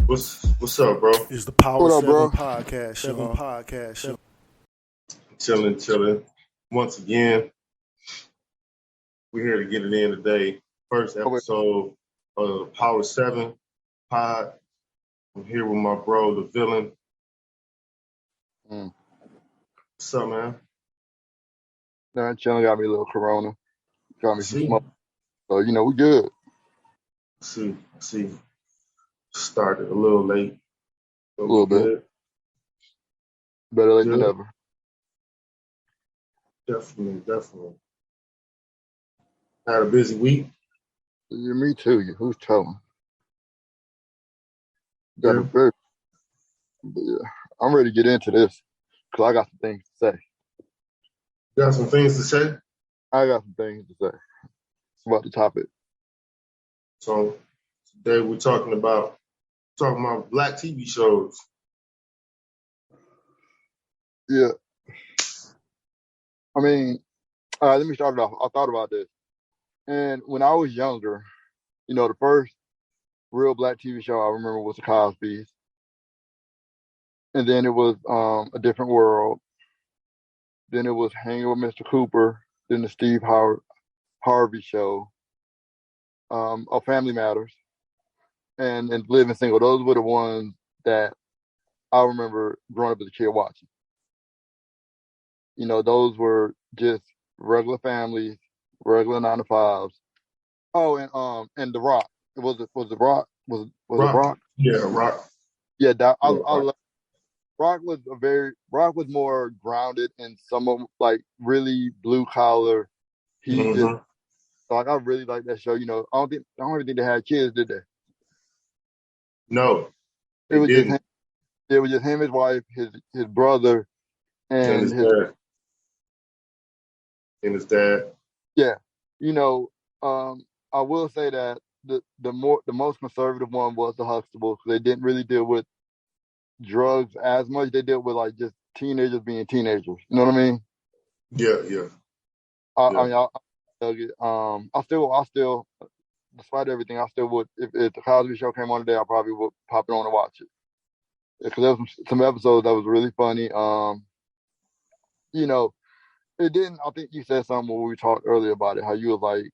What's up, bro? Is the Power What up, 7 bro? podcast, y'all. Chilling. Once again, we're here to get it in today. First Oh, wait. episode of the Power 7 pod. I'm here with my bro, the villain. Mm. What's up, man? Nah, chilling, got me a little Corona. Got me some See, smoke. So, we good. see. Started a little late, but A we little bit. good. Better late than Good. never. Definitely. Had a busy week. Yeah, me too. Who's telling? Got Yeah. a very, but yeah. I'm ready to get into this because I got some things to say. Got some things to say. I got some things to say about the topic. So today we're talking about black TV shows. Yeah. I mean, let me start it off. I thought about this. And when I was younger, the first real black TV show I remember was The Cosby's. And then it was A Different World. Then it was Hanging with Mr. Cooper. Then the Steve Harvey Show. Family Matters. And Living Single. Those were the ones that I remember growing up as a kid watching. Those were just regular families, regular 9 to 5s. Oh, and The Rock. Was The Rock? Was it Rock? Yeah, Rock. Yeah, I Yeah, Rock. love Rock was more grounded in some of like really blue collar. He just like I really like that show. I don't even think they had kids, did they? No, It was didn't. just him. It was just him, his wife, his brother, And and his dad. yeah. I will say that the most conservative one was the Huxtables. They didn't really deal with drugs as much. They dealt with like just teenagers being teenagers. You know what I mean? Yeah. I mean, I dug it. I still, despite everything, I still would. If the Cosby Show came on today, I probably would pop it on and watch it because there was some episodes that was really funny. It didn't. I think you said something when we talked earlier about it. How you was like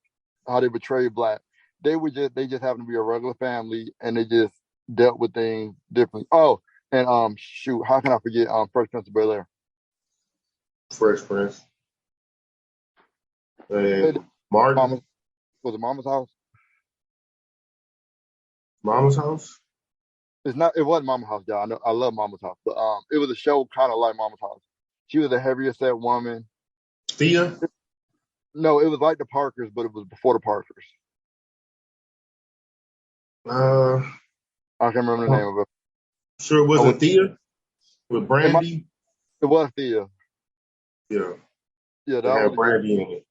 how they betrayed black. They just happened to be a regular family and they just dealt with things differently. Oh, and shoot, how can I forget Fresh Prince of Bel-Air? Fresh Prince. And Was it Mama's House? Mama's House? It wasn't Mama's House, y'all. I know I love Mama's House, but it was a show kind of like Mama's House. She was a heavier set woman. Thea? No, it was like the Parkers, but it was before the Parkers. I can't remember the name of it. Sure it wasn't Thea? With Brandy? It was Thea. Yeah. Yeah, They that had was Brandy in it.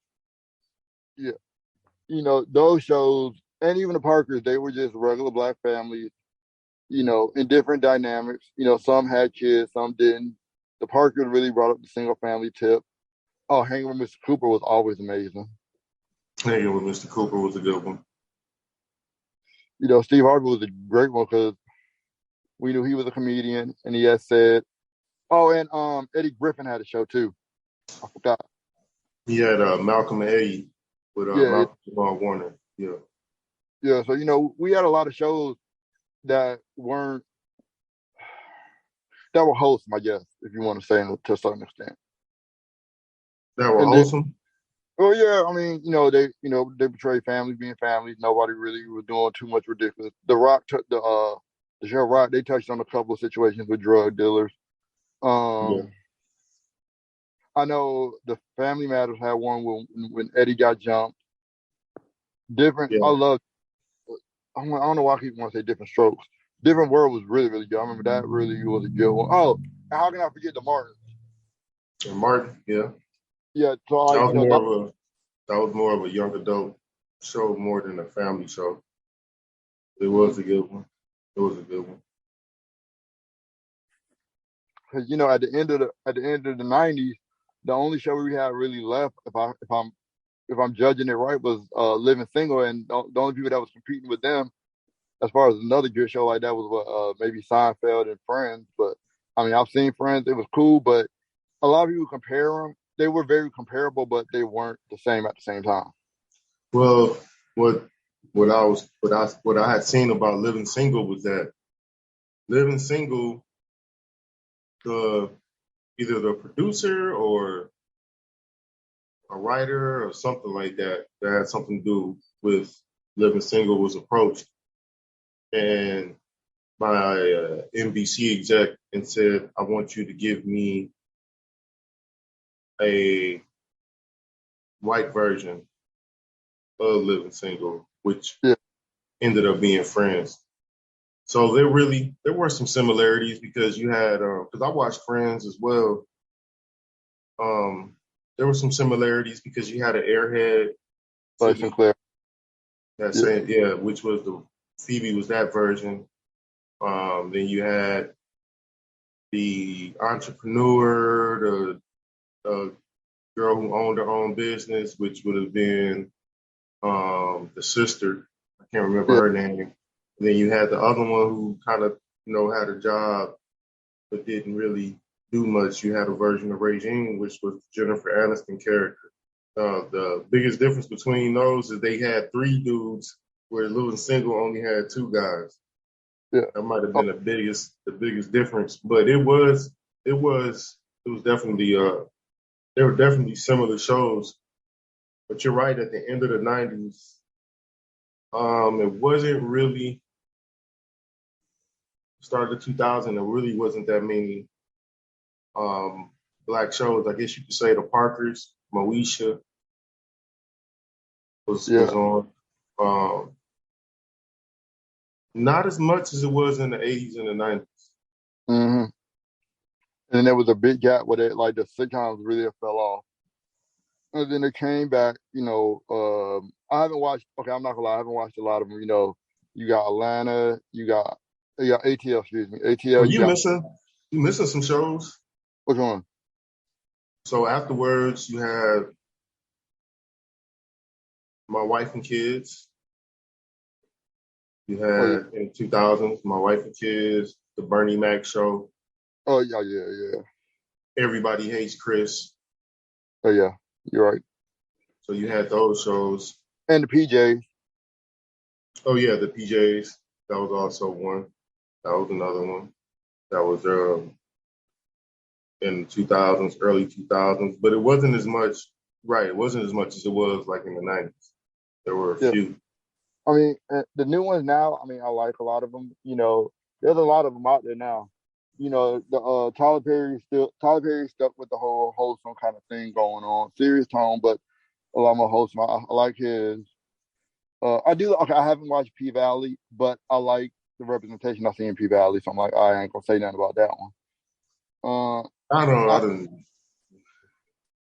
Yeah. Those shows and even the Parkers, they were just regular black families, in different dynamics. Some had kids, some didn't. The Parkers really brought up the single family tip. Oh, Hanging with Mr. Cooper was always amazing. Hanging with Mr. Cooper was a good one. Steve Harvey was a great one because we knew he was a comedian and he had said, oh, and Eddie Griffin had a show too. I forgot. He had Malcolm and Eddie with Malcolm Jamal Warner. Yeah. Yeah, so we had a lot of shows that were wholesome, I guess, if you want to say to a certain extent. That were wholesome? Oh yeah, I mean, they portray families being families. Nobody really was doing too much ridiculous. The Rock took the show Rock. They touched on a couple of situations with drug dealers. I know the Family Matters had one when Eddie got jumped. Different. Yeah. I don't know why I keep want to say Different Strokes. Different World was really, really good. I remember that really was a good one. Oh, and how can I forget the Martins? And Martin, yeah. Yeah, so that was more of a young adult show more than a family show. It was a good one. Because at the end of the '90s, the only show we had really left, if I'm judging it right, was Living Single, and the only people that was competing with them as far as another good show like that was maybe Seinfeld and Friends. But I mean, I've seen Friends; it was cool, but a lot of people compare them. They were very comparable, but they weren't the same at the same time. Well, what what I had seen about Living Single was that Living Single, the either the producer or a writer or something like that that had something to do with Living Single was approached and by NBC exec and said, "I want you to give me a white version of Living Single," which Yeah, ended up being Friends. So there were some similarities because you had because I watched Friends as well. Um, there were some similarities because you had an airhead like Phoebe Sinclair. that Yeah, saying which was the Phoebe was that version. Then you had the entrepreneur, the girl who owned her own business, which would have been the sister. I can't remember yeah, her name. And then you had the other one who kind of had a job but didn't really do much. You had a version of Regine, which was Jennifer Aniston character. The biggest difference between those is they had three dudes, where Living Single only had two guys. yeah. That might have Oh, been the biggest difference. But it was definitely they were definitely similar shows. But you're right, at the end of the '90s, it wasn't really start of 2000. There really wasn't that many um, black shows. I guess you could say the Parkers, Moesha was yeah. on. Um, not as much as it was in the '80s and the '90s. hmm And then there was a big gap where they, like the sitcoms really fell off. And then they came back. I haven't watched. Okay, I'm not gonna lie. I haven't watched a lot of them. You got Atlanta. You got ATL. Excuse me, Oh, ATL. You got you missing some shows. which one? So afterwards, you had My Wife and Kids. You Oh yeah. had in 2000s, My Wife and Kids, The Bernie Mac Show, Oh yeah. Yeah. Yeah. Everybody Hates Chris. Oh yeah. You're right. So you had those shows. And the PJs. Oh yeah, the PJs. That was also one. That was another one. That was in 2000s, early 2000s, but it wasn't as much. Right, it wasn't as much as it was like in the '90s. There were a Yeah. few. I mean, the new ones now. I mean, I like a lot of them. There's a lot of them out there now. The Tyler Perry stuck with the whole wholesome kind of thing going on, serious tone, but a lot more wholesome. I like his. I do. Okay, I haven't watched P Valley, but I like the representation I see in P Valley. So I'm like, I ain't gonna say nothing about that one. Uh, I don't. I,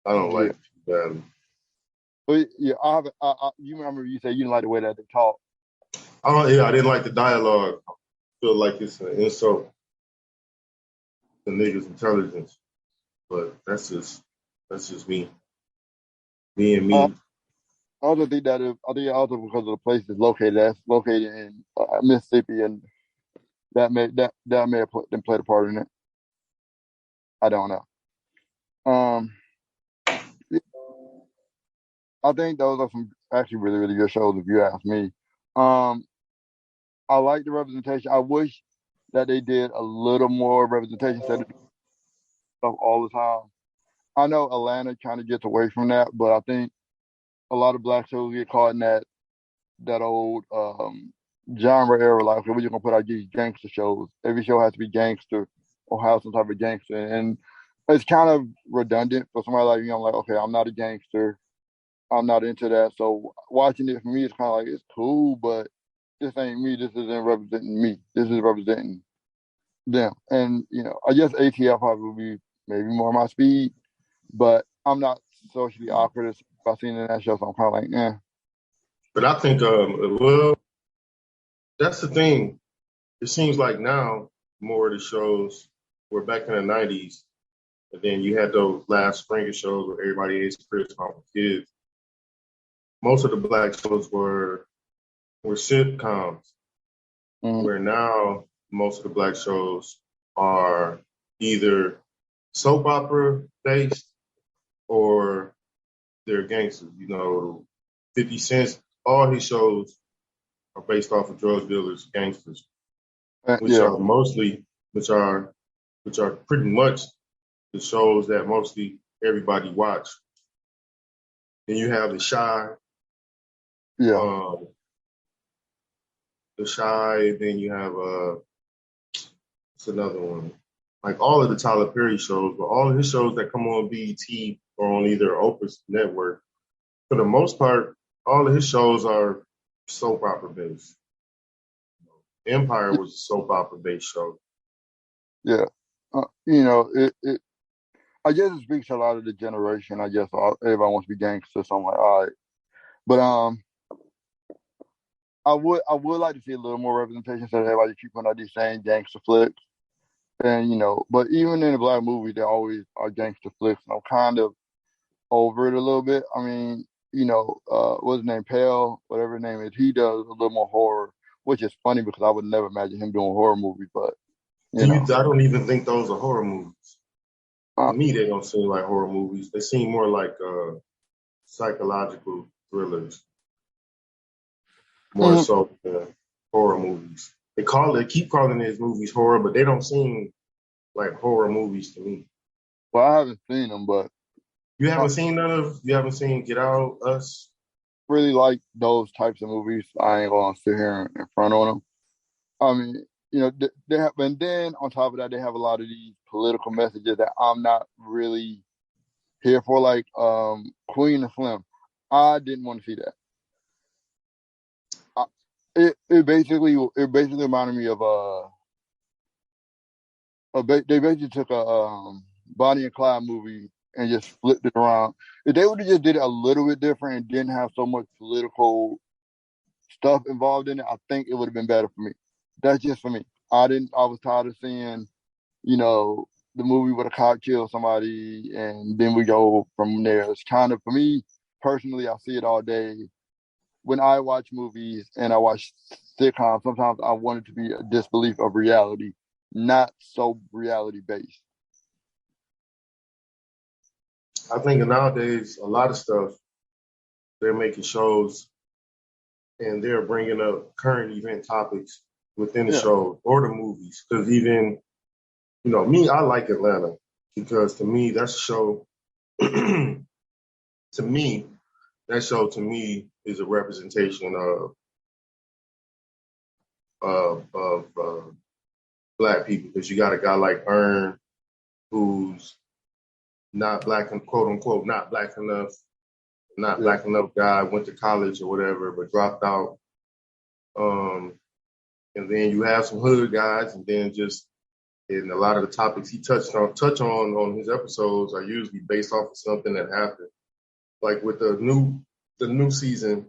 I don't yeah, like that. but yeah, I have. You remember you said you didn't like the way that they talk. I don't. Yeah, I didn't like the dialogue. I feel like it's an insult to niggas' intelligence. But that's just me. Me and Uh, me. I also think that I think also because of the place it's located. That's located in Mississippi, and that may have played a part in it. I don't know. Um, yeah, I think those are some actually really really good shows if you ask me. Um, I like the representation. I wish that they did a little more representation instead of doing stuff all the time. I know Atlanta kind of gets away from that, but I think a lot of black shows get caught in that old genre era. Like, okay, we're just gonna put out these gangster shows. Every show has to be gangster or have some type of gangster, and it's kind of redundant for somebody like me. I'm like, okay, I'm not a gangster. I'm not into that. So watching it for me, it's kind of like it's cool, but this ain't me. This isn't representing me. This is representing them. And I guess ATL probably would be maybe more my speed, but I'm not socially awkward as I've seen in that show, so I'm kind of like, eh. But I think, well, that's the thing. It seems like now more of the shows were back in the '90s, and then you had those last Springer shows where everybody hates Chris Home Kids. Most of the black shows were sitcoms. Mm-hmm. where now most of the black shows are either soap opera based or they're gangsters. 50 Cent, all his shows are based off of drug dealers, gangsters, which Yeah, are mostly, which are pretty much the shows that mostly everybody watch. Then you have yeah. um, the Shy. Then you have what's another one? Like all of the Tyler Perry shows, but all of his shows that come on BET or on either Opus Network, for the most part, all of his shows are soap opera based. Empire was a soap opera based show. Yeah. It I guess it speaks to a lot of the generation. I guess everybody wants to be gangster, so I'm like, all right. But I would like to see a little more representation so that everybody keep on out these same gangster flicks. And but even in the black movie, they always are gangster flicks. And I'm kind of over it a little bit. I mean, what's his name, Pale, whatever his name is, he does a little more horror, which is funny because I would never imagine him doing horror movies. But I don't even think those are horror movies. uh, To me, they don't seem like horror movies. They seem more like psychological thrillers, more mhm. so than horror movies. They keep calling these movies horror, but they don't seem like horror movies to me. Well, I haven't seen them, but I You haven't seen Get Out, Us? really like those types of movies. I ain't gonna sit here in front of them. I mean, they have, and then on top of that, they have a lot of these political messages that I'm not really here for, like Queen and Slim. I didn't want to see that. I, it basically reminded me of they basically took a Bonnie and Clyde movie and just flipped it around. If they would have just did it a little bit different and didn't have so much political stuff involved in it, I think it would have been better for me. That's just for me. I was tired of seeing, the movie where the cop kills somebody and then we go from there. It's kind of, for me personally, I see it all day. When I watch movies and I watch sitcoms, sometimes I want it to be a disbelief of reality, not so reality based. I think nowadays a lot of stuff they're making shows and they're bringing up current event topics within the Yeah. show or the movies. Because even me, I like Atlanta because to me that's a show. To me, that show to me is a representation of black people because you got a guy like Earn who's not black and quote unquote not black enough, not Yeah. black enough guy, went to college or whatever, but dropped out. Um, and then you have some hood guys, and then just and a lot of the topics he touch on his episodes are usually based off of something that happened. Like with the new season,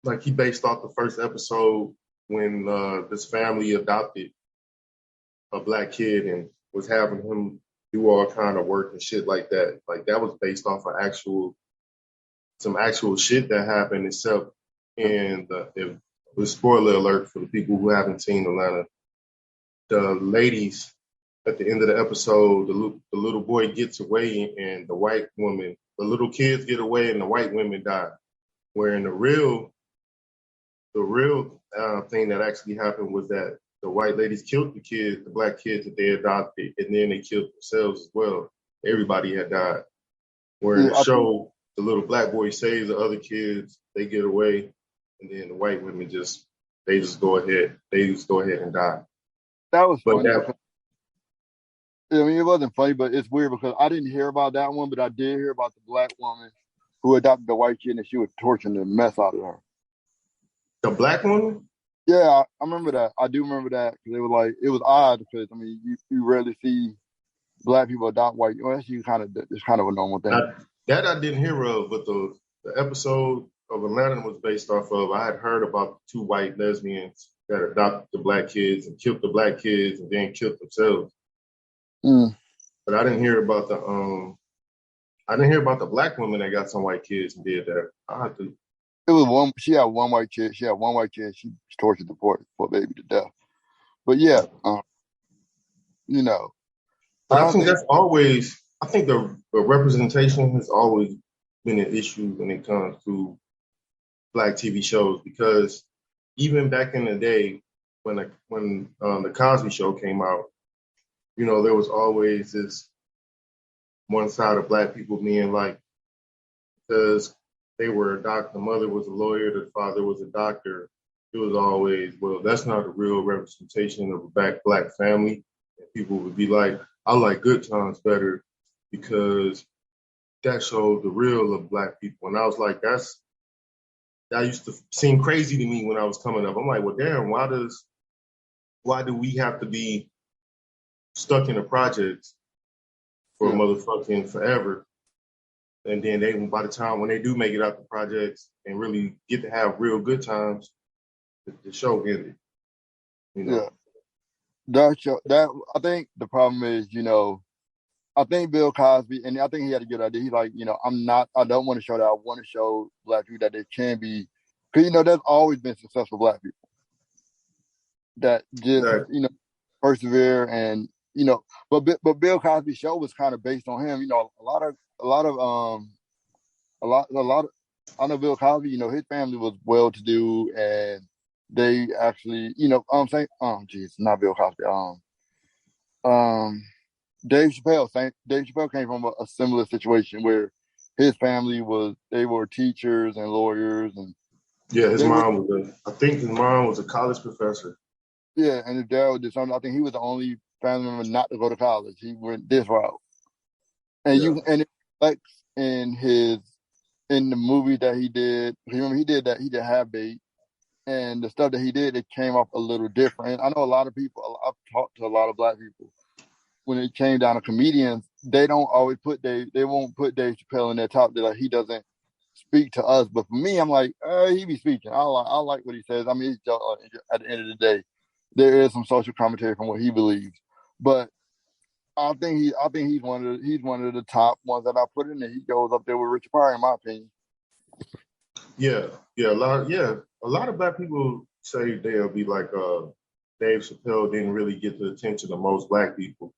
like he based off the first episode when this family adopted a black kid and was having him do all kind of work and shit like that. Like that was based off of some actual shit that happened itself. And it was spoiler alert for the people who haven't seen Atlanta. The ladies at the end of the episode, the little boy gets away and the little kids get away and the white women die. Where in the real thing that actually happened was that the white ladies killed the kids, the black kids that they adopted, and then they killed themselves as well. Everybody had died. Where in Yeah, the show, the little black boy saves the other kids, they get away, and then the white women they just go ahead and die. that was But funny that because I mean it wasn't funny, but it's weird because I didn't hear about that one, but I did hear about the black woman who adopted the white kid and she was torturing the mess out of her. the black woman, Yeah, I remember that. I do remember that because it was odd because I mean you rarely see black people adopt white. Well, that's it's kind of a normal thing. that I didn't hear of, but the episode of Atlanta was based off of. I had heard about the two white lesbians that adopted the black kids and killed the black kids and then killed themselves. Mm. But I didn't hear about the black woman that got some white kids and did that. I have to. It was one. She had one white chick. She had one white chick. She tortured the poor baby to death. But yeah, you know, and I I think think that's always. I think the representation has always been an issue when it comes to black TV shows because even back in the day when the Cosby Show came out, there was always this one side of black people being like, because they were a doctor, the mother was a lawyer, the father was a doctor. It was always, well, that's not a real representation of a black family. And people would be like, I like Good Times better because that showed the real of black people. And I was like, that used to seem crazy to me when I was coming up. I'm like, well, damn, why do we have to be stuck in the projects for yeah, motherfucking forever? And then by the time when they do make it out the projects and really get to have real good times, the show ended. You yeah. know. That I think the problem is, I think Bill Cosby, and I think he had a good idea. He's like, I don't want to show that. I want to show black people that they can be, because there's always been successful black people that just Exactly. persevere and but Bill Cosby's show was kind of based on him. A lot of I know Bill Cosby. His family was well to do, and they actually, I'm saying, geez, not Bill Cosby. Um, Dave Chappelle. Dave Chappelle came from a similar situation where his family they were teachers and lawyers, and Yeah, they were I think his mom was a college professor. yeah, and his dad did something. I think he was the only family member not to go to college. He went this route, Yeah. and it reflects in the movie that he did. Remember, he did Have Bait, and the stuff that he did, it came off a little different. And I know a lot of people. I've talked to a lot of black people. When it came down to comedians, they don't always they won't put Dave Chappelle in their top. They're like, he doesn't speak to us. But for me, I'm like, he be speaking. I like what he says. I mean, at the end of the day, there is some social commentary from what he believes. But I think he's one of the top ones that I put in there. He goes up there with Richard Pryor, in my opinion. Yeah. A lot of black people say they'll be like, Dave Chappelle didn't really get the attention of most black people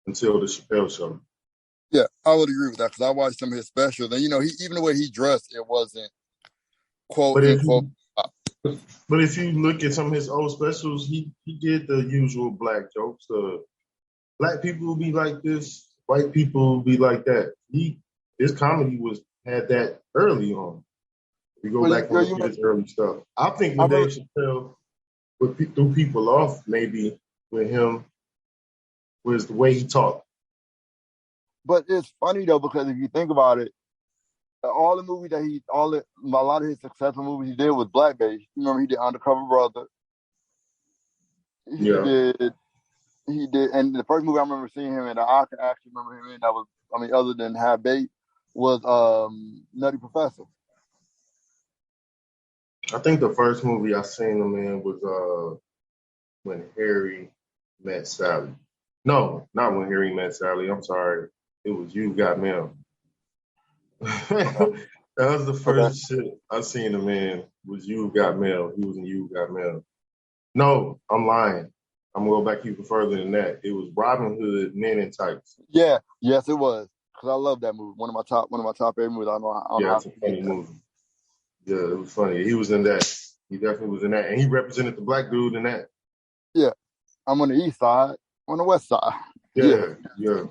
until the Chappelle show. Yeah, I would agree with that because I watched some of his specials, and even the way he dressed, it wasn't quote But if unquote. you but if you look at some of his old specials, he did the usual black jokes. Black people will be like this, white people will be like that. His comedy had that early on. We go Well, back and look at his early stuff. I think I when remember, Dave Chappelle threw people off, maybe with him was the way he talked. but it's funny though because if you think about it, all the movies a lot of his successful movies he did was black based. Remember, he did Undercover Brother. He Yeah, did, and the first movie I remember seeing him in, that I can actually remember him in, that was, I mean, other than Have Bait, was Nutty Professor. I think the first movie I seen him in was when Harry met Sally. No, not when Harry met Sally. I'm sorry, it was You Got Mail. Okay, That was the okay, first shit I seen him in. Was You Got Mail. He was in You Got Mail. No, I'm lying. I'm gonna go back even further than that. It was Robin Hood, Men in Tights. yeah, yes, it was because I love that movie. One of my top favorite movies. I don't know Yeah, how it's to a forget funny that. movie. Yeah, it was funny. He was in that. He definitely was in that, and he represented the black dude in that. Yeah, I'm on the east side, on the west side. Yeah. Yeah, yeah.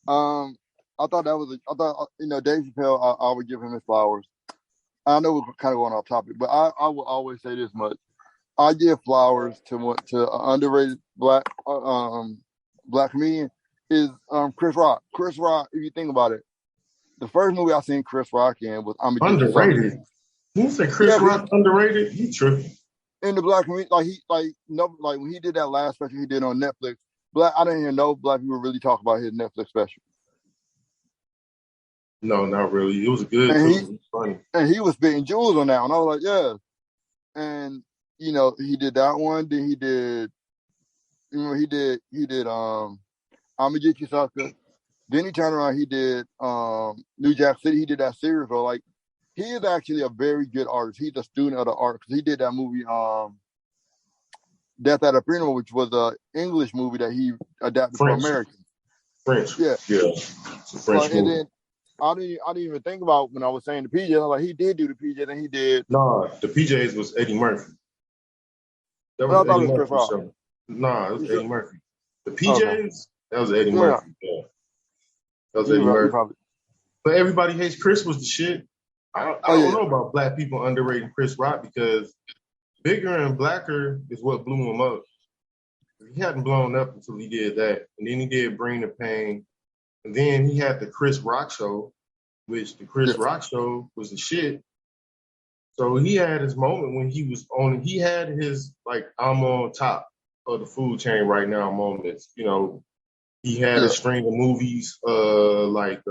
Um, I thought I thought Dave Chappelle. I would give him his flowers. I know we're kind of going off topic, but I will always say this much: I give flowers to an underrated black comedian is Chris Rock. Chris Rock, if you think about it, the first movie I seen Chris Rock in was I'm gonna get you something. Underrated. You say Yeah, Chris but Rock underrated? You tripping? in the black community, like when he did that last special he did on Netflix, I didn't hear no black people really talk about his Netflix special, No, not really. It was good and too. It was funny. he was spitting jewels on that, and I was like, yeah, and he did that one. Then he did I'm gonna get you sucker. Then he turned around, he did New Jack City. He did that series, or like he is actually a very good artist. He's a student of the art because he did that movie, Death at a Funeral, which was an English movie that he adapted for French. American. French. Yeah. It's a French And movie. then I didn't even think about when I was saying the PJs. I was like, he did do the PJs, and he did. Nah, the PJs was Eddie Murphy. That But I was thought Eddie it was Chris Murphy's Rock. show. Nah, it was You Eddie sure? Murphy. The PJs, that was Eddie Yeah. Murphy. Yeah. That was You Eddie right, you Murphy. probably. But Everybody Hates Chris was the shit. I Oh don't yeah. know about black people underrating Chris Rock because Bigger and Blacker is what blew him up. He hadn't blown up until he did that. And then he did Bring the Pain. And then he had the Chris Rock Show, which the Chris Yeah. Rock Show was the shit. So he had his moment when he was on, he had his, like, I'm on top of the food chain right now moments. You know, he had Yeah. a string of movies, like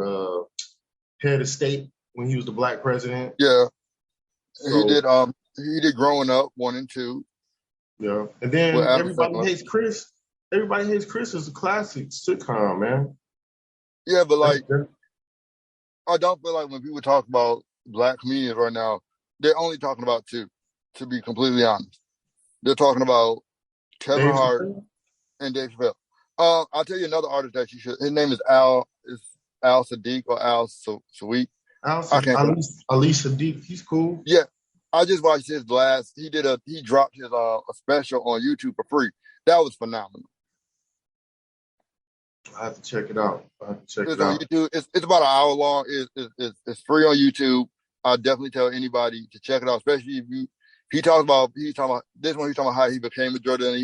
Head of State when he was the black president. Yeah. So, He did Growing Up 1 and 2 yeah. And with then Adam Everybody Sandler. Hates Chris. Everybody Hates Chris is a classic sitcom, man. Yeah, but like That's- I don't feel like when people talk about black comedians right now, they're only talking about two. To be completely honest, they're talking about Kevin Dave Hart Chappelle? and Dave Chappelle. I'll tell you another artist that you should. His name is Al Sadiq or Al Sweet. I can't pronounce. Ali Sadiq, he's cool. Yeah, I just watched his last. He dropped his a special on YouTube for free. That was phenomenal. I have to check it out. It's on YouTube. It's about an hour long. It's free on YouTube. I definitely tell anybody to check it out, especially if you. He's talking about this one. He's talking about how he became a drug dealer.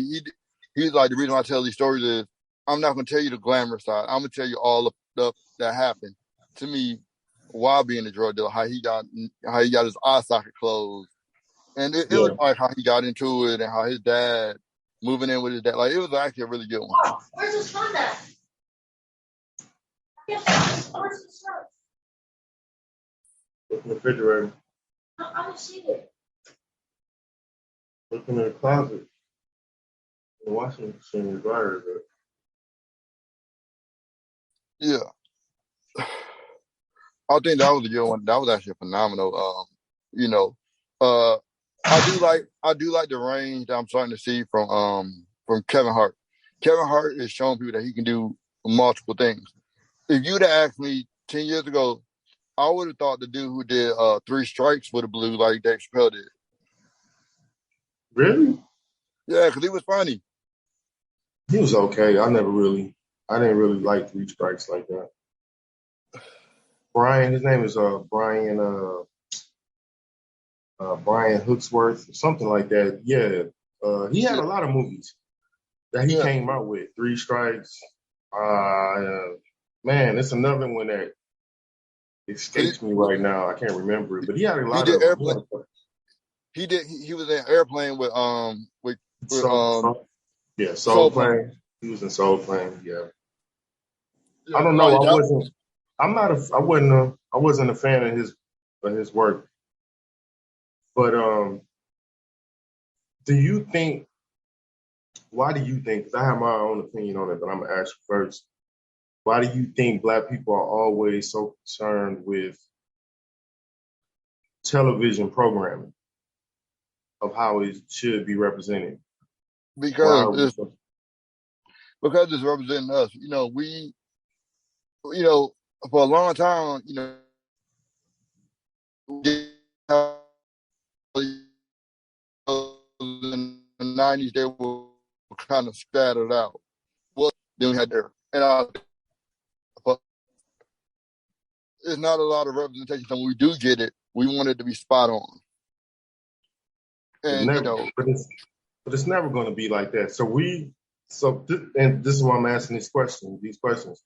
He's like, the reason why I tell these stories is I'm not going to tell you the glamorous side. I'm going to tell you all the stuff that happened to me while being a drug dealer. How he got his eye socket closed, and it was like how he got into it and how his dad moving in with his dad. Like, it was actually a really good one. Oh, where's his phone at? Where's his shirt? Look in the refrigerator. I don't see it. Look in the closet. The washing machine is dryer. Yeah. I think that was a good one. That was actually phenomenal. I do like the range that I'm starting to see from Kevin Hart. Kevin Hart is showing people that he can do multiple things. If you'd have asked me 10 years ago, I would have thought the dude who did 3 Strikes would have blew like Dave Chappelle did. Really? Yeah, because he was funny. He was okay. I didn't really like 3 Strikes like that. Brian, his name is Brian Hooksworth, something like that. Yeah. He had a lot of movies that he came out with. 3 Strikes. Man, it's another one that escapes me right now. I can't remember it, but he had a lot of Airplane. He was in Airplane with Soul Plane. He was in Soul Plane. Yeah. I don't know. I wasn't a fan of his work. But why do you think, because I have my own opinion on it, but I'm going to ask you first. Why do you think black people are always so concerned with television programming of how it should be represented? Because it's representing us. For a long time, in the 90s, they were kind of scattered out. Well, then we had there. And it's not a lot of representation. So when we do get it, we want it to be spot on. And, but it's never going to be like that. And this is why I'm asking these questions.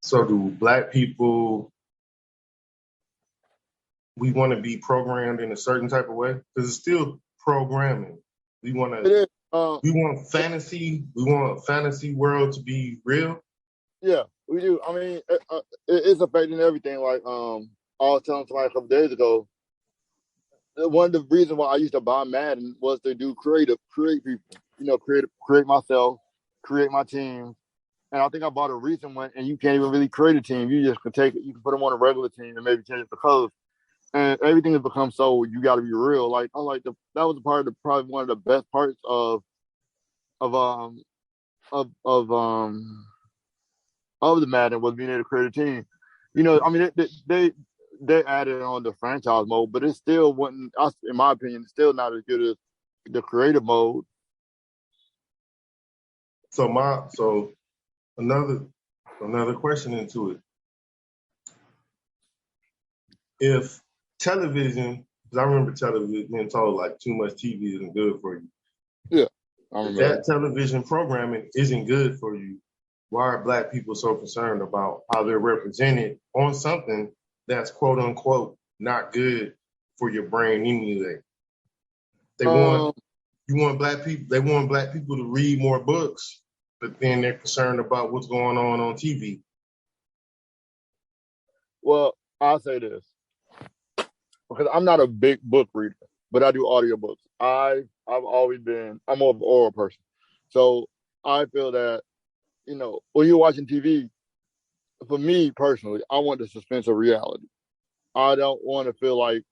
So do black people, we want to be programmed in a certain type of way? Because it's still programming. We want fantasy. We want fantasy world to be real. Yeah, we do. I mean, it's affecting everything. Like I was telling somebody a couple days ago, one of the reasons why I used to buy Madden was to create people. Create myself, create my team, And I think I bought a recent one, and you can't even really create a team. You just can take it, you can put them on a regular team and maybe change the colors. And everything has become so you got to be real. Like I like that was a part of probably one of the best parts of um of of um of the Madden was being able to create a team. You know, I mean they added on the franchise mode, but it still wasn't. In my opinion, it's still not as good as the creative mode. So another question into it. If television, because I remember television being told like too much TV isn't good for you. Yeah, I If remember. that television programming isn't good for you, why are Black people so concerned about how they're represented on something that's quote unquote not good for your brain anyway? They want Black people. They want Black people to read more books, but then they're concerned about what's going on TV. Well, I'll say this because I'm not a big book reader, but I do audiobooks. I've always been. I'm more of an oral person, so I feel that when you're watching TV, for me personally, I want the suspense of reality. I don't want to feel like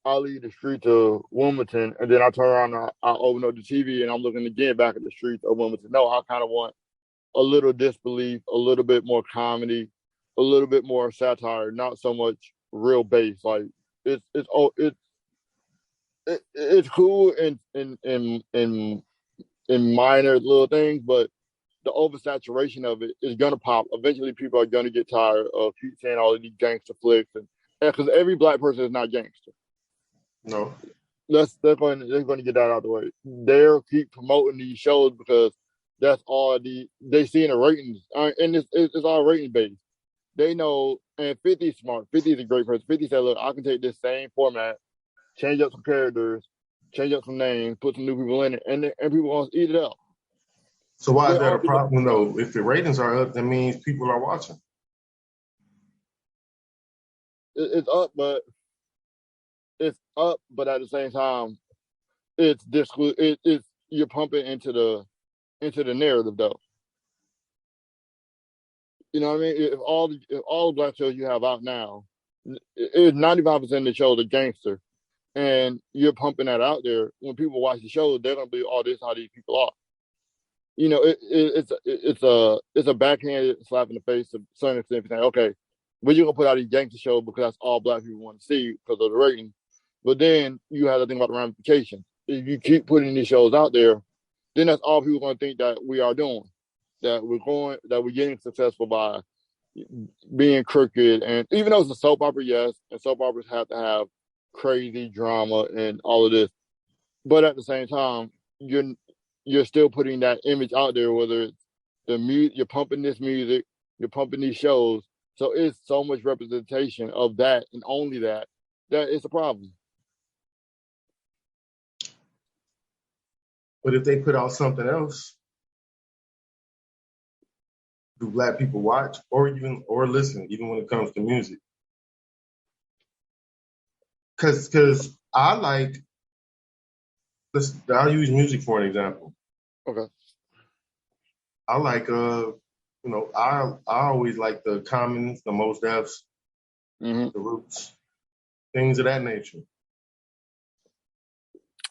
I leave the streets of Wilmington and then I turn around and I open up the TV and I'm looking again back at the streets of Wilmington. No, I kind of want a little disbelief, a little bit more comedy, a little bit more satire, not so much real base. Like it's cool in minor little things, but the oversaturation of it is gonna pop. Eventually, people are gonna get tired of keep saying all of these gangster flicks, and because every Black person is not gangster. No. They're going to get that out of the way. They'll keep promoting these shows because that's all they see in the ratings, and it's all rating based. They know, and 50's smart. 50 is a great person. 50 said, "Look, I can take this same format, change up some characters, change up some names, put some new people in it, and people want to eat it up." So why is that a problem though? If the ratings are up, that means people are watching. It's up, but at the same time, it's you're pumping into the narrative though. You know what I mean? If all the Black shows you have out now, it's 95% of the shows are gangster, and you're pumping that out there. When people watch the show, they're gonna be, "Oh, this is how these people are." It's a backhanded slap in the face of certain extent saying, "Okay, we're just gonna put out these gangster shows because that's all Black people want to see because of the rating." But then you have to think about the ramifications. If you keep putting these shows out there, then that's all people are going to think that we are doing. That we're getting successful by being crooked. And even though it's a soap opera, yes, and soap operas have to have crazy drama and all of this. But at the same time, you're still putting that image out there, whether it's you're pumping this music, you're pumping these shows. So it's so much representation of that and only that it's a problem. But if they put out something else, do Black people watch or listen, even when it comes to music? Because I'll use music for an example. Okay. I like I always like the Commons, the Mos Defs, the Roots, things of that nature.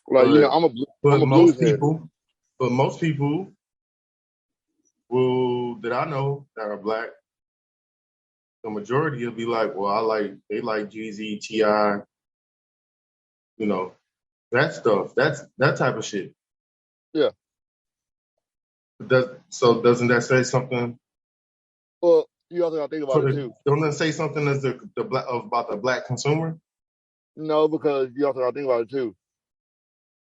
Like, I'm a blues head. But most people that I know that are Black, the majority will be like, well, they like Jeezy, T.I., that stuff. That's that type of shit. Yeah. Doesn't that say something? Well, you also got to think about it too. Don't that say something as about the Black consumer? No, because you also got to think about it too.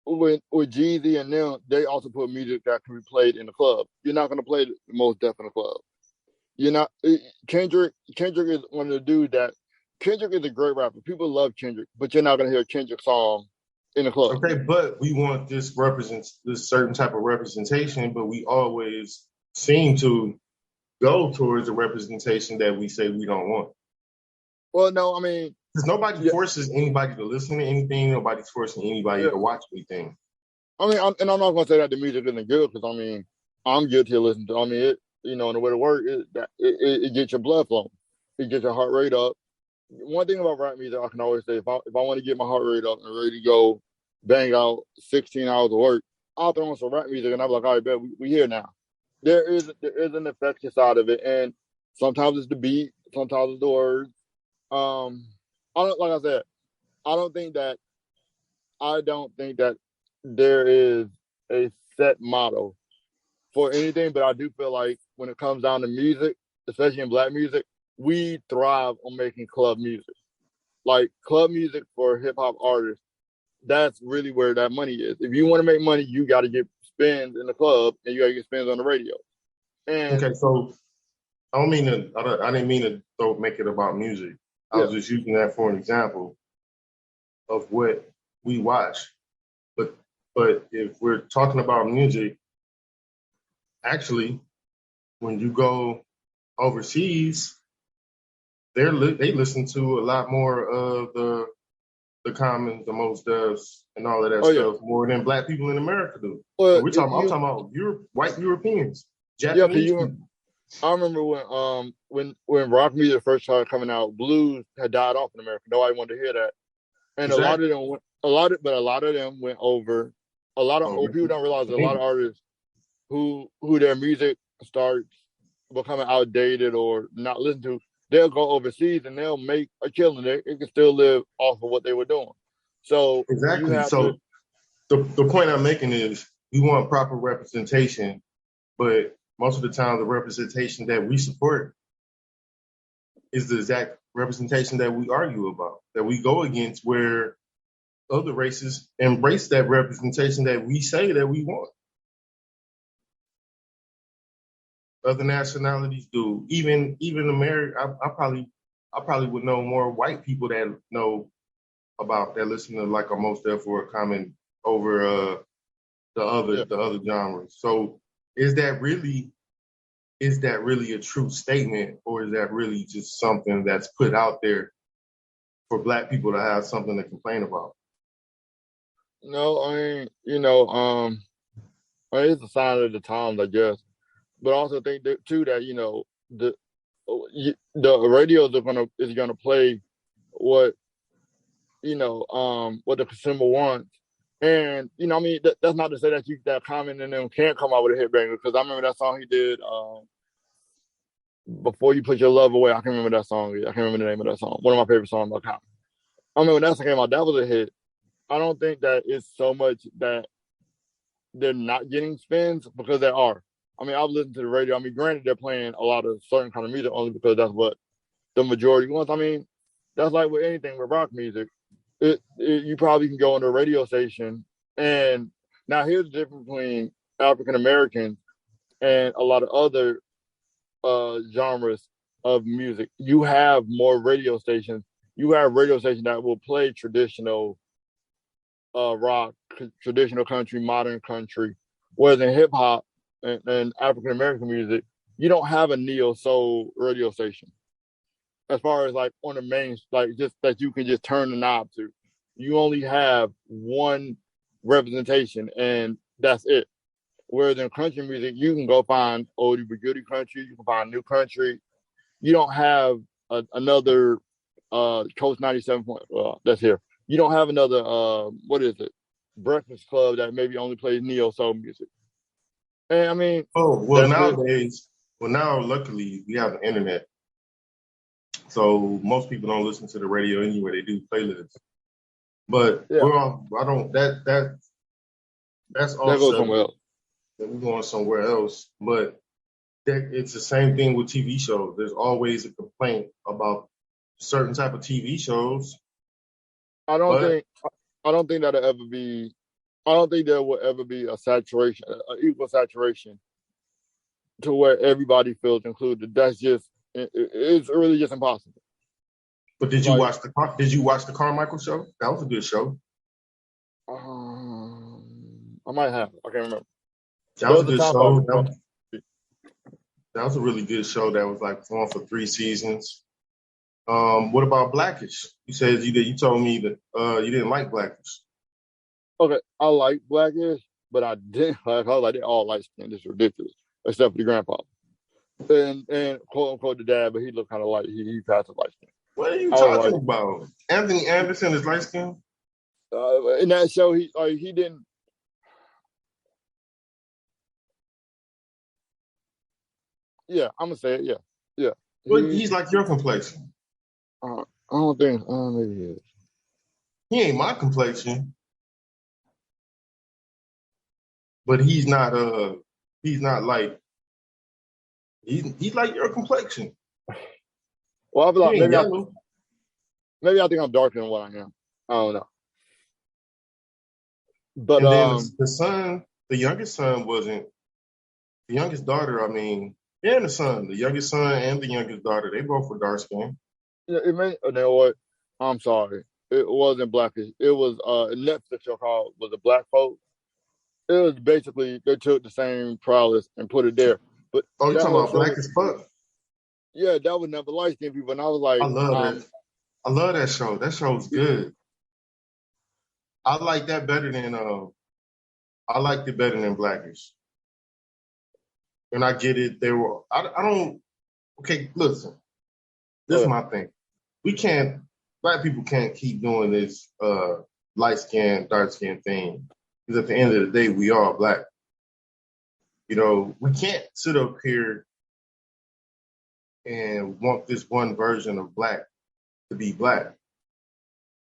With Jeezy and them, they also put music that can be played in the club. You're not going to play the Mos Def in the club. You're not. Kendrick is one of the dudes that. Kendrick is a great rapper. People love Kendrick, but you're not going to hear a Kendrick song in the club. Okay, but we want this certain type of representation, but we always seem to go towards the representation that we say we don't want. Well, no, I mean, because nobody forces anybody to listen to anything. Nobody's forcing anybody to watch anything. I mean, I'm not going to say that the music isn't good because I mean, I'm guilty of listening to. I mean, and the way to work is that it gets your blood flowing. It gets your heart rate up. One thing about rap music, I can always say, if I want to get my heart rate up and ready to go bang out 16 hours of work, I'll throw on some rap music and I'm like, all right, bet we here now. There is an affection side of it, and sometimes it's the beat, sometimes it's the words. I don't like I said, I don't think that there is a set motto for anything, but I do feel like when it comes down to music, especially in black music, we thrive on making club music. Like club music for hip hop artists, that's really where that money is. If you want to make money, you got to get spins in the club and you got to get spins on the radio. And Okay, so I didn't mean to make it about music. I was just using that for an example of what we watch. But if we're talking about music, actually, when you go overseas, they listen to a lot more of the Common, the Most Defs, and all of that stuff more than black people in America do. Well, I'm talking about white Europeans, yeah, Japanese people. I remember when rock music first started coming out, blues had died off in America. Nobody wanted to hear that, and Exactly. a lot of them went over. A lot of people don't realize that a lot of artists who their music starts becoming outdated or not listened to, they'll go overseas and they'll make a killing. They can still live off of what they were doing. So exactly. So the point I'm making is we want proper representation, but most of the time the representation that we support is the exact representation that we argue about, that we go against, where other races embrace that representation that we say that we want. Other nationalities do. Even America, I probably would know more white people that know about that listen to like a Most Def or a Common over the other genres. So is that really a true statement, or is that really just something that's put out there for black people to have something to complain about? No, I mean, it's a sign of the times, I guess. But I also think that too that the radios is gonna play what what the consumer wants, and I mean that's not to say that Common and them can't come out with a hit banger, because I remember that song he did Before You Put Your Love Away. I can't remember that song. I can't remember the name of that song. One of my favorite songs by Common. I mean, when that song came out, that was a hit. I don't think that it's so much that they're not getting spins, because they are. I mean, I've listened to the radio. I mean, granted, they're playing a lot of certain kind of music only because that's what the majority wants. I mean, that's like with anything with rock music. You probably can go on a radio station, and now here's the difference between African Americans and a lot of other genres of music. You have more radio stations. You have radio stations that will play traditional rock, traditional country, modern country, whereas in hip hop and African American music, you don't have a neo soul radio station. As far as like on the main, like just that you can just turn the knob to, you only have one representation, and that's it. Whereas in country music, you can go find oldie but goodie country, you can find new country. You don't have another Coast 97 point that's here. You don't have another Breakfast Club that maybe only plays neo soul music. And I mean, now luckily we have the internet, so most people don't listen to the radio anyway. They do playlists, but that's all. That goes somewhere else. We're going somewhere else, but it's the same thing with TV shows. There's always a complaint about certain type of TV shows. I don't think that'll ever be. I don't think there will ever be a saturation, an equal saturation, to where everybody feels included. That's just it's really just impossible. But did you watch the Carmichael show? That was a good show. I might have. I can't remember. That was a good show. That was a really good show. That was like on for 3 seasons. What about Blackish? You said you told me that you didn't like Blackish. Okay, I like Blackish, but I didn't like. I was like, they all light skinned. It's ridiculous, except for the grandpa. and quote unquote the dad, but he looked kind of like he passed the light skin. What are you I was talking like, about? Anthony Anderson is light skinned? in that show, he didn't. Yeah, I'm gonna say it. Yeah. Well, he's like your complexion. I don't think. Maybe he is. He ain't my complexion, but he's not like he's like your complexion. Well, I feel He like ain't yellow. maybe I think I'm darker than what I am. I don't know. But And then the son, the youngest son wasn't the youngest daughter, I mean, and the son, the youngest son and the youngest daughter, they both were dark skinned. it may. You know what? I'm sorry. It wasn't Blackish. It was a Netflix show called Was It Black Folk? It was basically they took the same prowess and put it there. But Oh, you that talking whole about show, Black as Fuck? yeah, that was never light skinned people. And I was I like, love that. I love that show. That show's good. I like that better than I liked it better than Blackish. And I get it. They were I don't okay, listen, this is my thing. We can't black people can't keep doing this light skin, dark skin thing. Because at the end of the day, we are black. You know, we can't sit up here and want this one version of black to be black.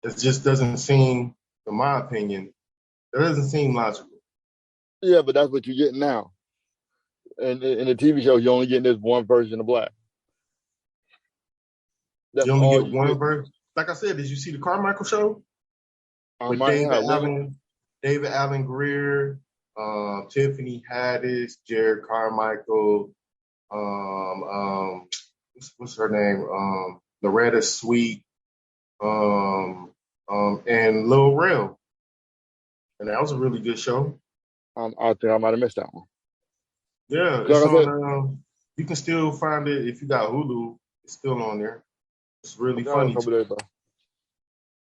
It just doesn't seem, in my opinion, it doesn't seem logical. yeah, but that's what you're getting now. And in the TV show, you're only getting this one version of black. That's You only all get you one get. version. Like I said, did you see the Carmichael show I with might have one. David Allen Greer, Tiffany Haddish, Jared Carmichael, what's her name? Loretta Sweet, and Lil Rel. And that was a really good show. I think I might have missed that one. Yeah, So it's like I said, on. You can still find it if you got Hulu. It's still on there. It's really I got a funny couple too. days though.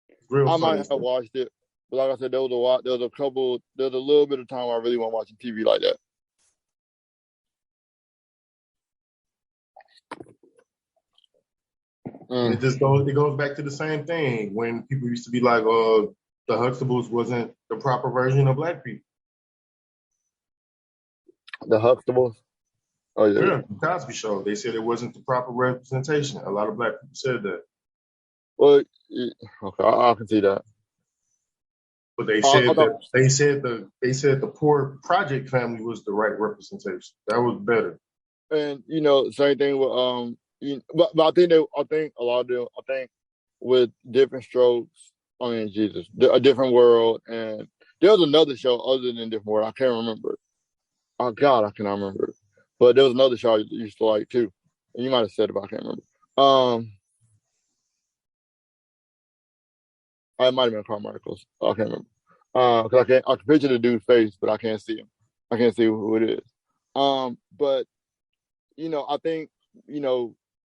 It's real I funny might have stuff. watched it, but like I said, there was a little bit of time where I really wasn't watching TV like that. And it just goes back to the same thing when people used to be like, the Huxtables wasn't the proper version of black people. The Huxtables. Oh yeah. Yeah, the Cosby Show. They said it wasn't the proper representation. A lot of black people said that. Well, okay, I can see that. But they I said thought, the poor project family was the right representation. That was better. and same thing with but I think a lot of them, I think with Different Strokes. I mean, Jesus, A Different World, and there was another show other than Different World. I can't remember. Oh God, I cannot remember. But there was another show I used to like too, and you might have said it, but I can't remember. I might have been Carmichael's. I can't remember. Cause I can picture the dude's face, but I can't see him. I can't see who it is. But I think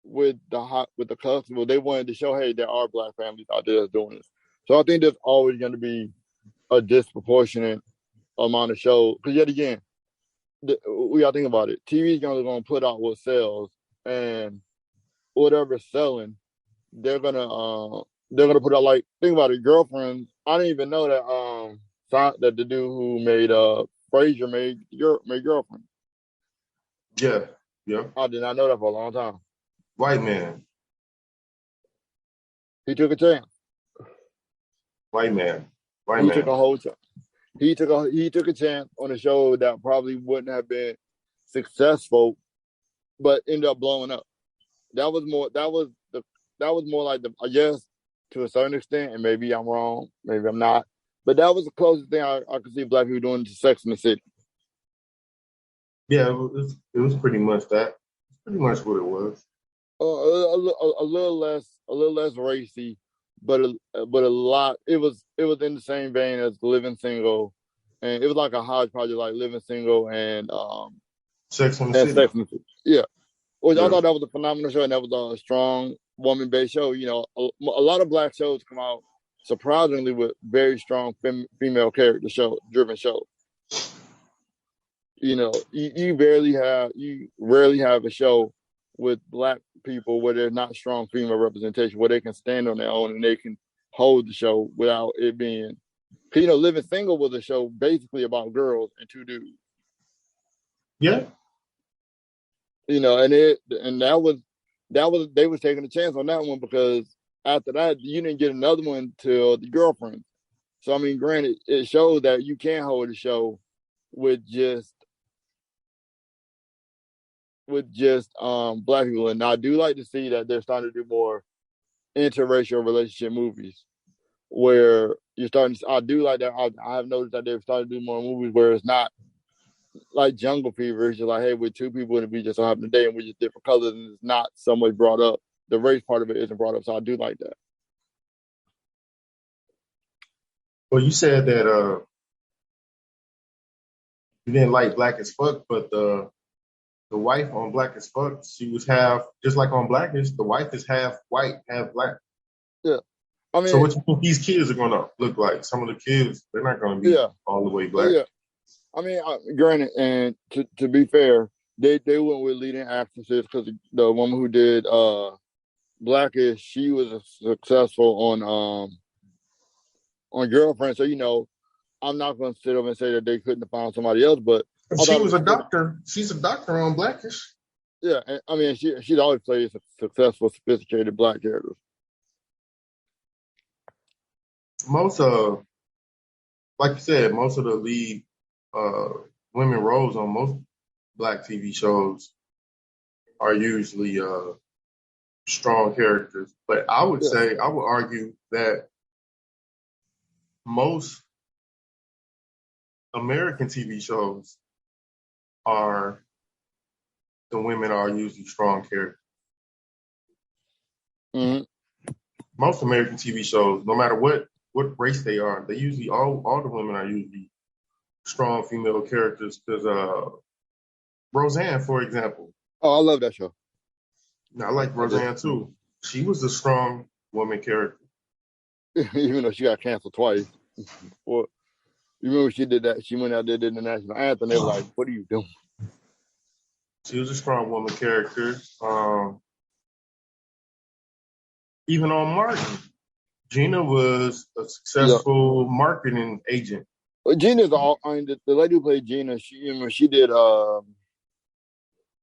with the Constable, they wanted to show, hey, there are black families out there that's doing this. So I think there's always going to be a disproportionate amount of show. Because yet again, we got to think about it. TV is going to put out what sells, and whatever's selling, they're gonna put out, like, think about it. Girlfriends. I didn't even know that that the dude who made Frasier made Girlfriend. Yeah, yeah. I did not know that for a long time. White man. He took a chance. White man. He took a whole chance. He took a chance on a show that probably wouldn't have been successful, but ended up blowing up. That was more like I guess, to a certain extent, and maybe I'm wrong, maybe I'm not, but that was the closest thing I could see black people doing to Sex in the City. Yeah, it was pretty much that. Pretty much what it was. A little less racy, but a lot. It was in the same vein as Living Single, and it was like a hodgepodge of like Living Single and Sex in the City. Sex in the City. Yeah. Which I thought that was a phenomenal show, and that was a strong woman-based show. A lot of black shows come out surprisingly with very strong female character driven shows. You rarely have a show with black people where there's not strong female representation, where they can stand on their own and they can hold the show without it being. Living Single was a show basically about girls and two dudes. Yeah. And that was they was taking a chance on that one, because after that you didn't get another one till The Girlfriend. So I mean, granted, it showed that you can hold a show with just black people. And I do like to see that they're starting to do more interracial relationship movies, where you're starting to, I do like that. I have noticed that they've started to do more movies where it's not like Jungle Fever. It's just like, hey, we're two people and we just so happen today and we're just different colors, and it's not so much brought up. The race part of it isn't brought up, so I do like that. Well, you said that you didn't like Black as Fuck, but the wife on Black as Fuck, she was half, just like on Blackish, the wife is half white, half black. Yeah. I mean, so what you think these kids are going to look like? Some of the kids, they're not going to be all the way black. Yeah. I mean, granted, and to be fair, they went with leading actresses, because the woman who did Blackish, she was successful on Girlfriend. So I'm not going to sit up and say that they couldn't have found somebody else, but she was a doctor. She's a doctor on Blackish. Yeah, and, I mean, she's always played successful, sophisticated black characters. Most like you said, most of the lead women roles on most black TV shows are usually strong characters. But I would argue that most American TV shows the women are usually strong characters. Mm-hmm. Most American TV shows, no matter what race they are, they usually all the women are usually strong female characters. Because Roseanne, for example. Oh, I love that show. I like Roseanne too. She was a strong woman character. Even though she got canceled twice. Well, you remember she did that? She went out there, did the national anthem. They were like, "What are you doing?" She was a strong woman character. Even on Martin, Gina was a successful marketing agent. Well, Gina's the lady who played Gina. She did.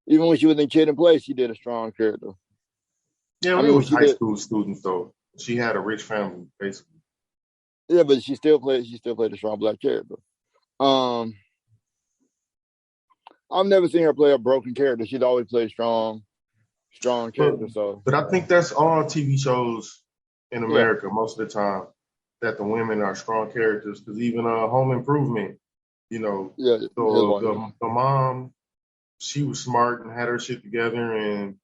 Even when she was in Kid and Play, she did a strong character. Yeah, we was high school students though. She had a rich family, basically. Yeah, but she still played a strong black character. I've never seen her play a broken character. She's always played strong characters. But I think that's all TV shows in America most of the time, that the women are strong characters. Because even Home Improvement, the mom, she was smart and had her shit together, and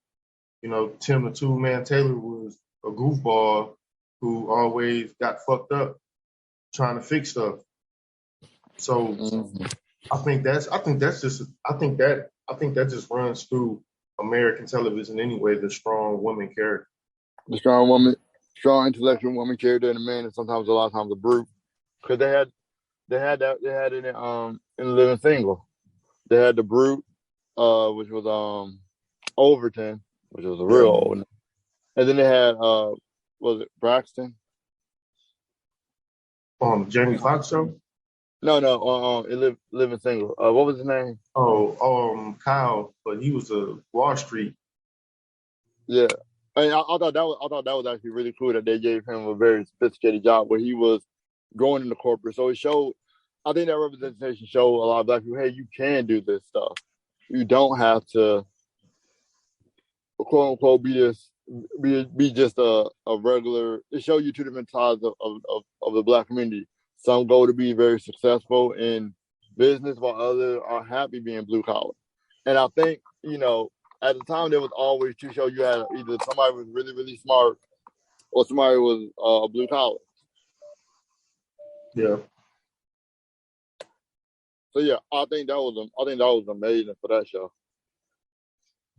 Tim the Two-Man Taylor was a goofball who always got fucked up trying to fix stuff. So I think that just runs through American television anyway. The strong woman character, the strong intellectual woman character, and the man, and sometimes a lot of times a brute. Because they had it in Living Single. They had the brute, which was Overton, which was a real old. And then they had was it Braxton? Jamie Foxx show? No, Living Single. What was his name? Kyle, but he was a Wall Street. Yeah, I thought that was actually really cool that they gave him a very sophisticated job where he was going into corporate. So it showed. I think that representation showed a lot of black people, hey, you can do this stuff. You don't have to, quote unquote, be just a regular. It showed you two different sides of the black community. Some go to be very successful in business, while others are happy being blue collar. And I think, at the time there was always two shows. You had either somebody was really, really smart, or somebody was blue collar. Yeah. So yeah, I think that was amazing for that show.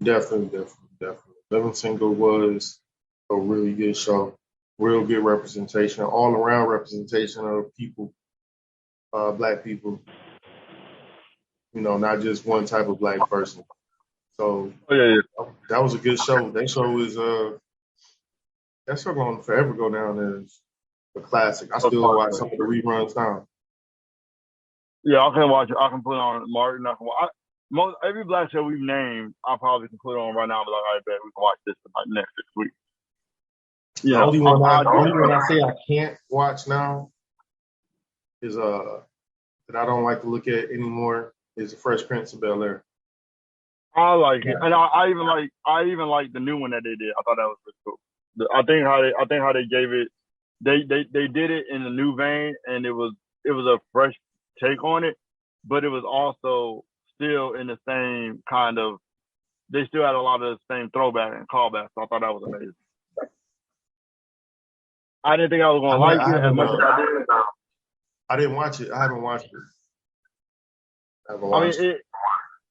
Definitely. Living Single was a really good show. Real good representation, all around representation of people, black people. not just one type of black person. So Oh yeah, that was a good show. That show is that show gonna forever go down as a classic. I still watch some of the reruns now. yeah. I can watch it. I can put on Martin. I can watch. Every black show we've named, I probably can put on right now. But like, I bet we can watch this like next 6 weeks. The only one I say I can't watch now is that I don't like to look at anymore is the Fresh Prince of Bel-Air. I like it, and I even like the new one that they did. I thought that was pretty cool. I think how they gave it, they did it in a new vein, and it was a fresh take on it, but it was also still in the same kind of. They still had a lot of the same throwback and callback. So I thought that was amazing. I didn't think I was gonna like it as much as I did. I didn't watch it. I haven't watched it. I mean,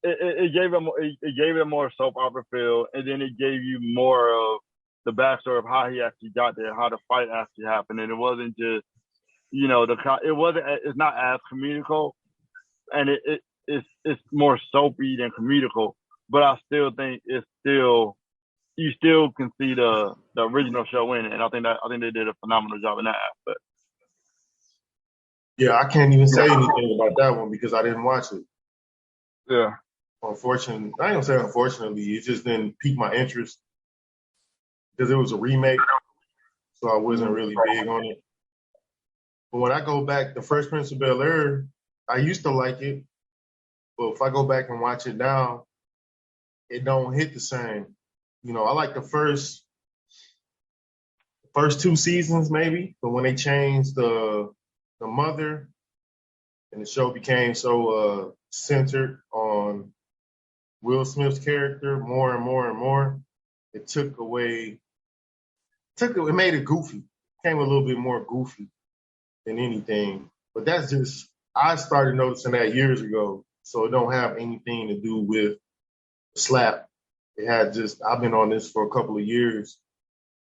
it gave it a more soap opera feel, and then it gave you more of the backstory of how he actually got there, how the fight actually happened, and it wasn't just it's not as comedical, and it's more soapy than comedical, but I still think you still can see the original show in it, and I think they did a phenomenal job in that aspect. Yeah, I can't even say anything about that one because I didn't watch it. Yeah. Unfortunately, I ain't gonna say unfortunately, it just didn't pique my interest because it was a remake, so I wasn't really big on it. But when I go back, The Fresh Prince of Bel-Air, I used to like it, but if I go back and watch it now, it don't hit the same. I like the first 2 seasons maybe, but when they changed the mother and the show became so centered on Will Smith's character more and more and more, it made it goofy. It became a little bit more goofy than anything. But that's just, I started noticing that years ago, so it don't have anything to do with slap. It had just, I've been on this for a couple of years.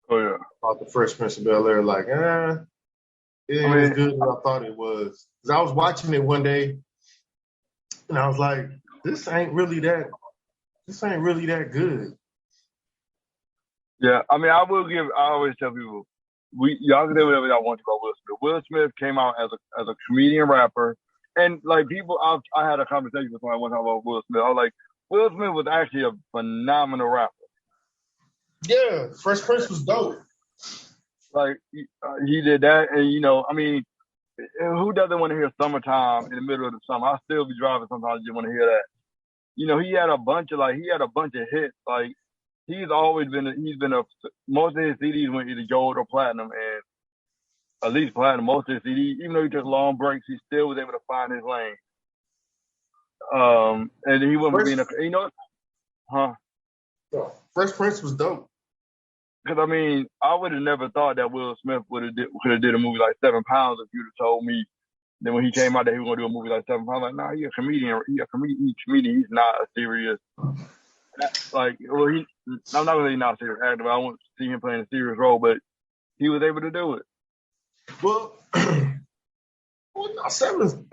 Oh yeah. About the Fresh Prince of Bel-Air, like, it ain't as good as I thought it was. Because I was watching it one day, and I was like, this ain't really that good. Yeah, I mean, I always tell people, y'all can say whatever y'all want to about Will Smith. Will Smith came out as a comedian rapper, and like people, I had a conversation with someone one time about Will Smith. I was like, Will Smith was actually a phenomenal rapper. Yeah, Fresh Prince was dope. Like he did that, and I mean, who doesn't want to hear "Summertime" in the middle of the summer? I still be driving sometimes. You want to hear that. He had a bunch of hits. Like he's been most of his CDs went either gold or platinum, and at least platinum. Most of his CDs, even though he took long breaks, he still was able to find his lane. And he went being Fresh Prince was dope. Because I mean, I would have never thought that Will Smith could have did a movie like 7 Pounds if you'd have told me. Then when he came out that he was gonna do a movie like 7 Pounds, like, nah, he's a comedian. He's a comedian. He's not a serious. Like, well, I'm not gonna say he's not a serious actor, but I want to see him playing a serious role. But he was able to do it. Well, by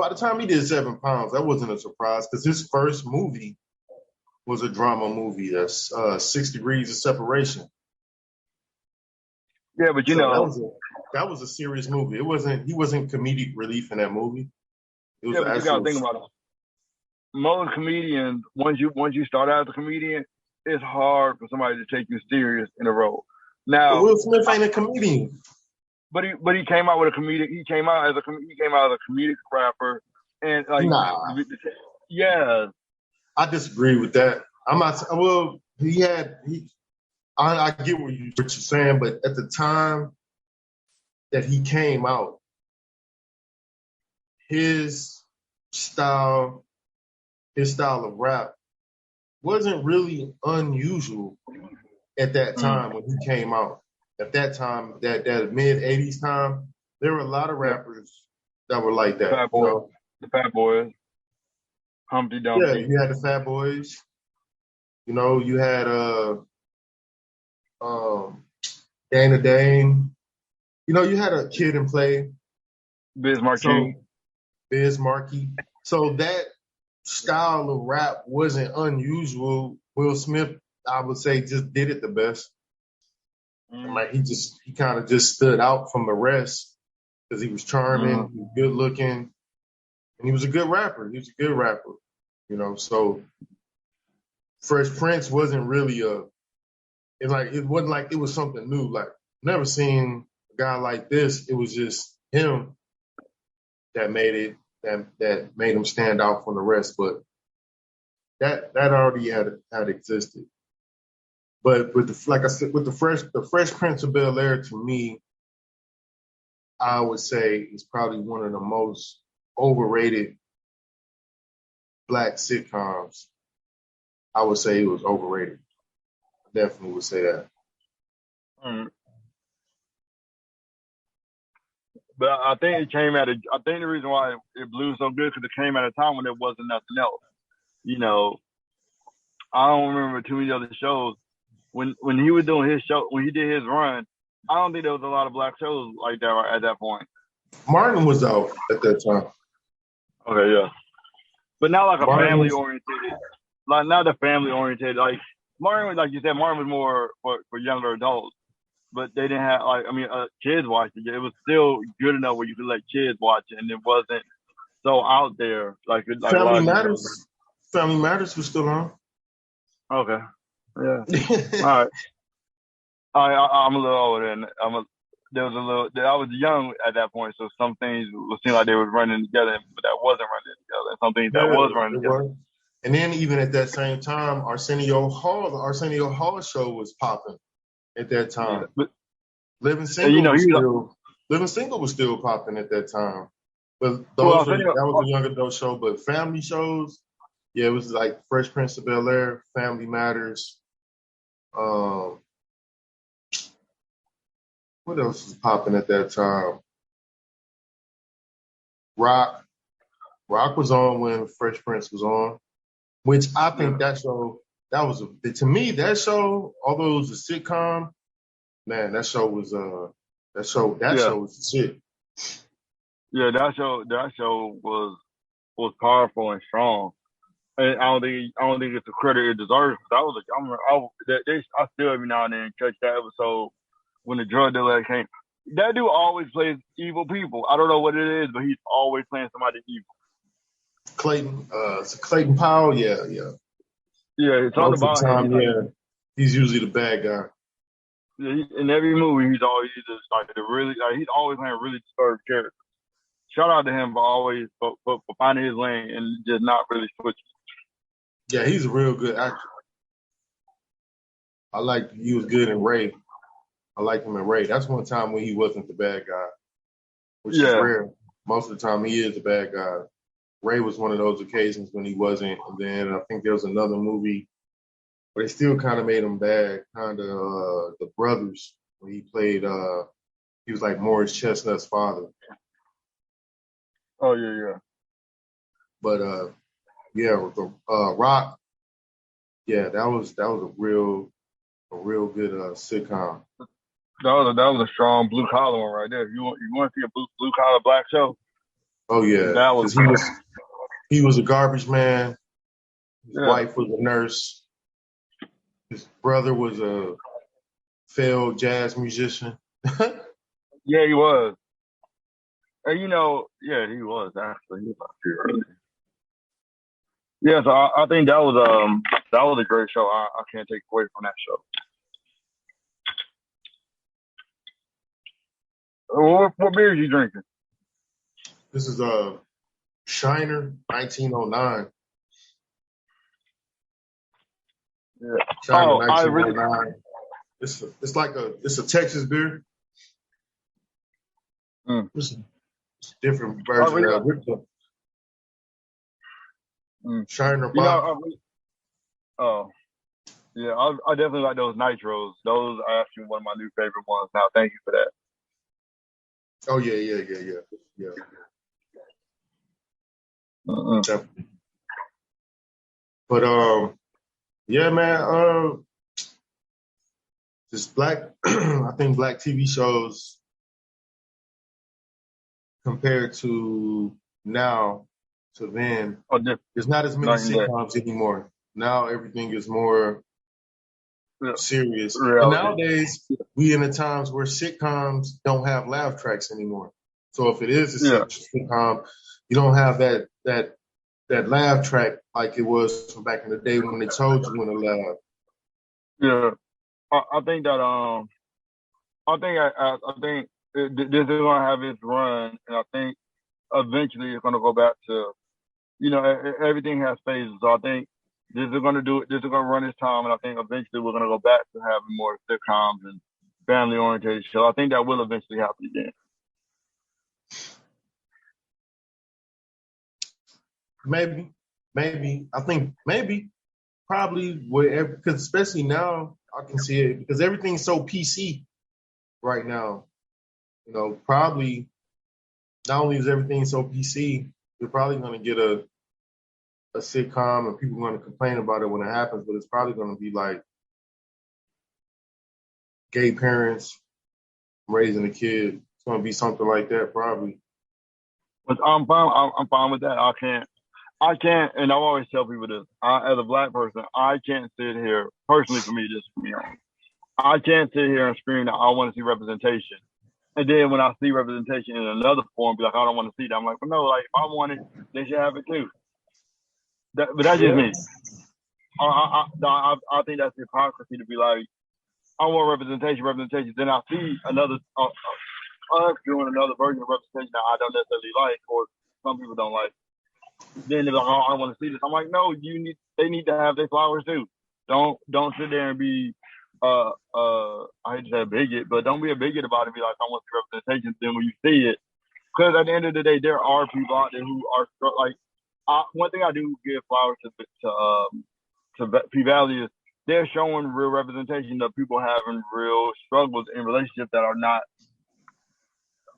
the time he did 7 Pounds, that wasn't a surprise because his first movie was a drama movie. That's 6 Degrees of Separation. Yeah, but that was a serious movie. He wasn't comedic relief in that movie. It was but you gotta think about it. Most comedians, once you start out as a comedian, it's hard for somebody to take you serious in a role. Now, Will Smith ain't a comedian. But he came out with a comedic. He came out as a comedic rapper, and like, yeah. I disagree with that. I'm not. Well, I get what you're saying, but at the time that he came out, his style of rap wasn't really unusual at that time when he came out. At that time, that mid 80s time, there were a lot of rappers that were like that. The Fat Boys, Humpty Dumpty. Yeah, you had the Fat Boys. You had Dana Dane. You had a Kid and Play. Biz Markie. So that style of rap wasn't unusual. Will Smith, I would say, just did it the best. And like he kind of just stood out from the rest because he was charming, he was good looking, and he was a good rapper. He was a good rapper, you know. So Fresh Prince wasn't really it wasn't like it was something new. Like never seen a guy like this. It was just him that made him stand out from the rest. But that already had existed. But with like I said, with the Fresh Prince of Bel Air, to me, I would say is probably one of the most overrated black sitcoms. I would say it was overrated. I definitely would say that. But I think it came at I think the reason why it blew so good because it came at a time when there wasn't nothing else. You know, I don't remember too many other shows. When he was doing his show, when he did his run, I don't think there was a lot of black shows like that at that point. Martin was out at that time. Okay, yeah. But not like a Martin family was- oriented, like not a family oriented. Like Martin, like you said, Martin was more for younger adults. But they didn't have kids watching it. It was still good enough where you could let kids watch it, and it wasn't so out there like a lot Family of Matters. shows. Family Matters was still on. Okay, yeah, all right. I'm a little older, and I was young at that point, so some things would seem like they were running together, but that wasn't running together. And some things that was running together. And then even at that same time, the Arsenio Hall show was popping at that time. Yeah. But Living Single you Living Single was still popping at that time. But that was a young adult show. But family shows, yeah, it was like Fresh Prince of Bel Air, Family Matters. What else was popping at that time? Rock was on when Fresh Prince was on, which I think that show, to me, that show, although it was a sitcom, man, that show was the shit. Yeah, that show was powerful and strong. And I don't think it's the credit it deserves. I still every now and then catch that episode when the drug dealer came. That dude always plays evil people. I don't know what it is, but he's always playing somebody evil. Clayton Powell, yeah. Yeah, it's all about him. Yeah, he's usually the bad guy. Yeah, in every movie, he's always just like he's always playing really disturbed characters. Shout out to him for always for finding his lane and just not really switching. Yeah, he's a real good actor. He was good in Ray. I liked him in Ray. That's one time when he wasn't the bad guy, which is rare. Most of the time he is the bad guy. Ray was one of those occasions when he wasn't. And then I think there was another movie but they still kind of made him bad. Kind of The Brothers, when he played. He was like Morris Chestnut's father. Oh yeah. But with the Rock, yeah, that was a real good sitcom. That was a strong blue collar one right there. If you want to see a blue collar black show. Oh yeah, that was he was a garbage man. His wife was a nurse. His brother was a failed jazz musician. Yeah, he was. And he was actually. He was pretty early. Yeah, so I think that was a great show. I can't take away from that show. What beer are you drinking? This is Shiner 1909. Yeah. Shiner 1909. It's a Texas beer. It's a different version of it. Shiner Bock. I definitely like those nitros. Those are actually one of my new favorite ones. Now, thank you for that. Oh yeah. Definitely. But yeah, man. Just I think black TV shows compared to now, to then. Oh, different. There's not as many Night and day. sitcoms anymore. Now everything is more Yeah. serious. And Reality. nowadays, we in the times where sitcoms don't have laugh tracks anymore. So if it is a Yeah. sitcom, you don't have that laugh track like it was from back in the day when they told you when to laugh. Yeah. I think that I think this is gonna have its run, and I think eventually it's gonna go back to, everything has phases. So I think this is gonna run its time, and I think eventually we're gonna go back to having more sitcoms and family oriented shows. I think that will eventually happen again. Maybe. I think maybe, probably, wherever, because especially now, I can see it because everything's so PC right now. Probably not only is everything so PC, you're probably going to get a sitcom and people are going to complain about it when it happens, but it's probably going to be like gay parents raising a kid. It's going to be something like that, probably. But I'm fine. I'm fine with that. I can't, and I always tell people this. As a Black person, I can't sit here personally. For me, just for me, I can't sit here and scream that I want to see representation, and then when I see representation in another form, be like, I don't want to see that. I'm like, well, no, like if I want it, they should have it too. But that's just me. I think that's hypocrisy to be like, I want representation. Then I see another us doing another version of representation that I don't necessarily like, or some people don't like. Then they're like, oh, I want to see this. I'm like, no, they need to have their flowers too. Don't sit there and be I hate to say a bigot, but don't be a bigot about it. Be like, I want the representation. Then when you see it, because at the end of the day, there are people out there who are like. One thing I do give flowers to P-Valley is they're showing real representation of people having real struggles in relationships that are not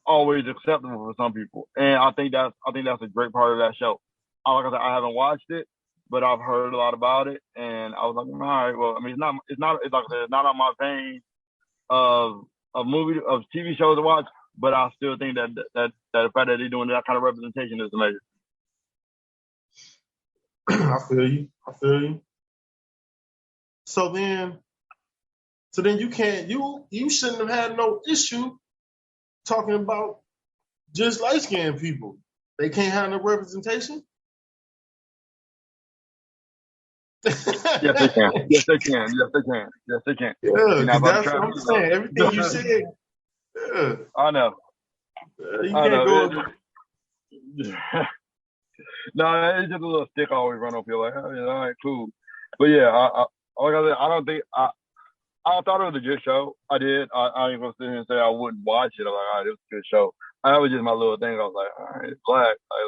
always acceptable for some people, and I think that's a great part of that show. Like I said, I haven't watched it, but I've heard a lot about it, and I was like, all right, well, I mean, it's like I said, it's not on my vein of TV shows to watch, but I still think that the fact that they're doing that kind of representation is amazing. I feel you. So then you shouldn't have had no issue talking about just light-skinned people. They can't have no representation? Yes, they can. Yes, they can. Yeah, because that's what I'm saying. Everything you said. Yeah. I know. You can't go. No, it's just a little stick I always run up here like, oh, yeah, all right, cool. But yeah, like I said, I don't think I thought it was a good show. I did. I ain't gonna sit here and say I wouldn't watch it. I'm like, all right, it was a good show. That was just my little thing. I was like, all right, it's Black. Like,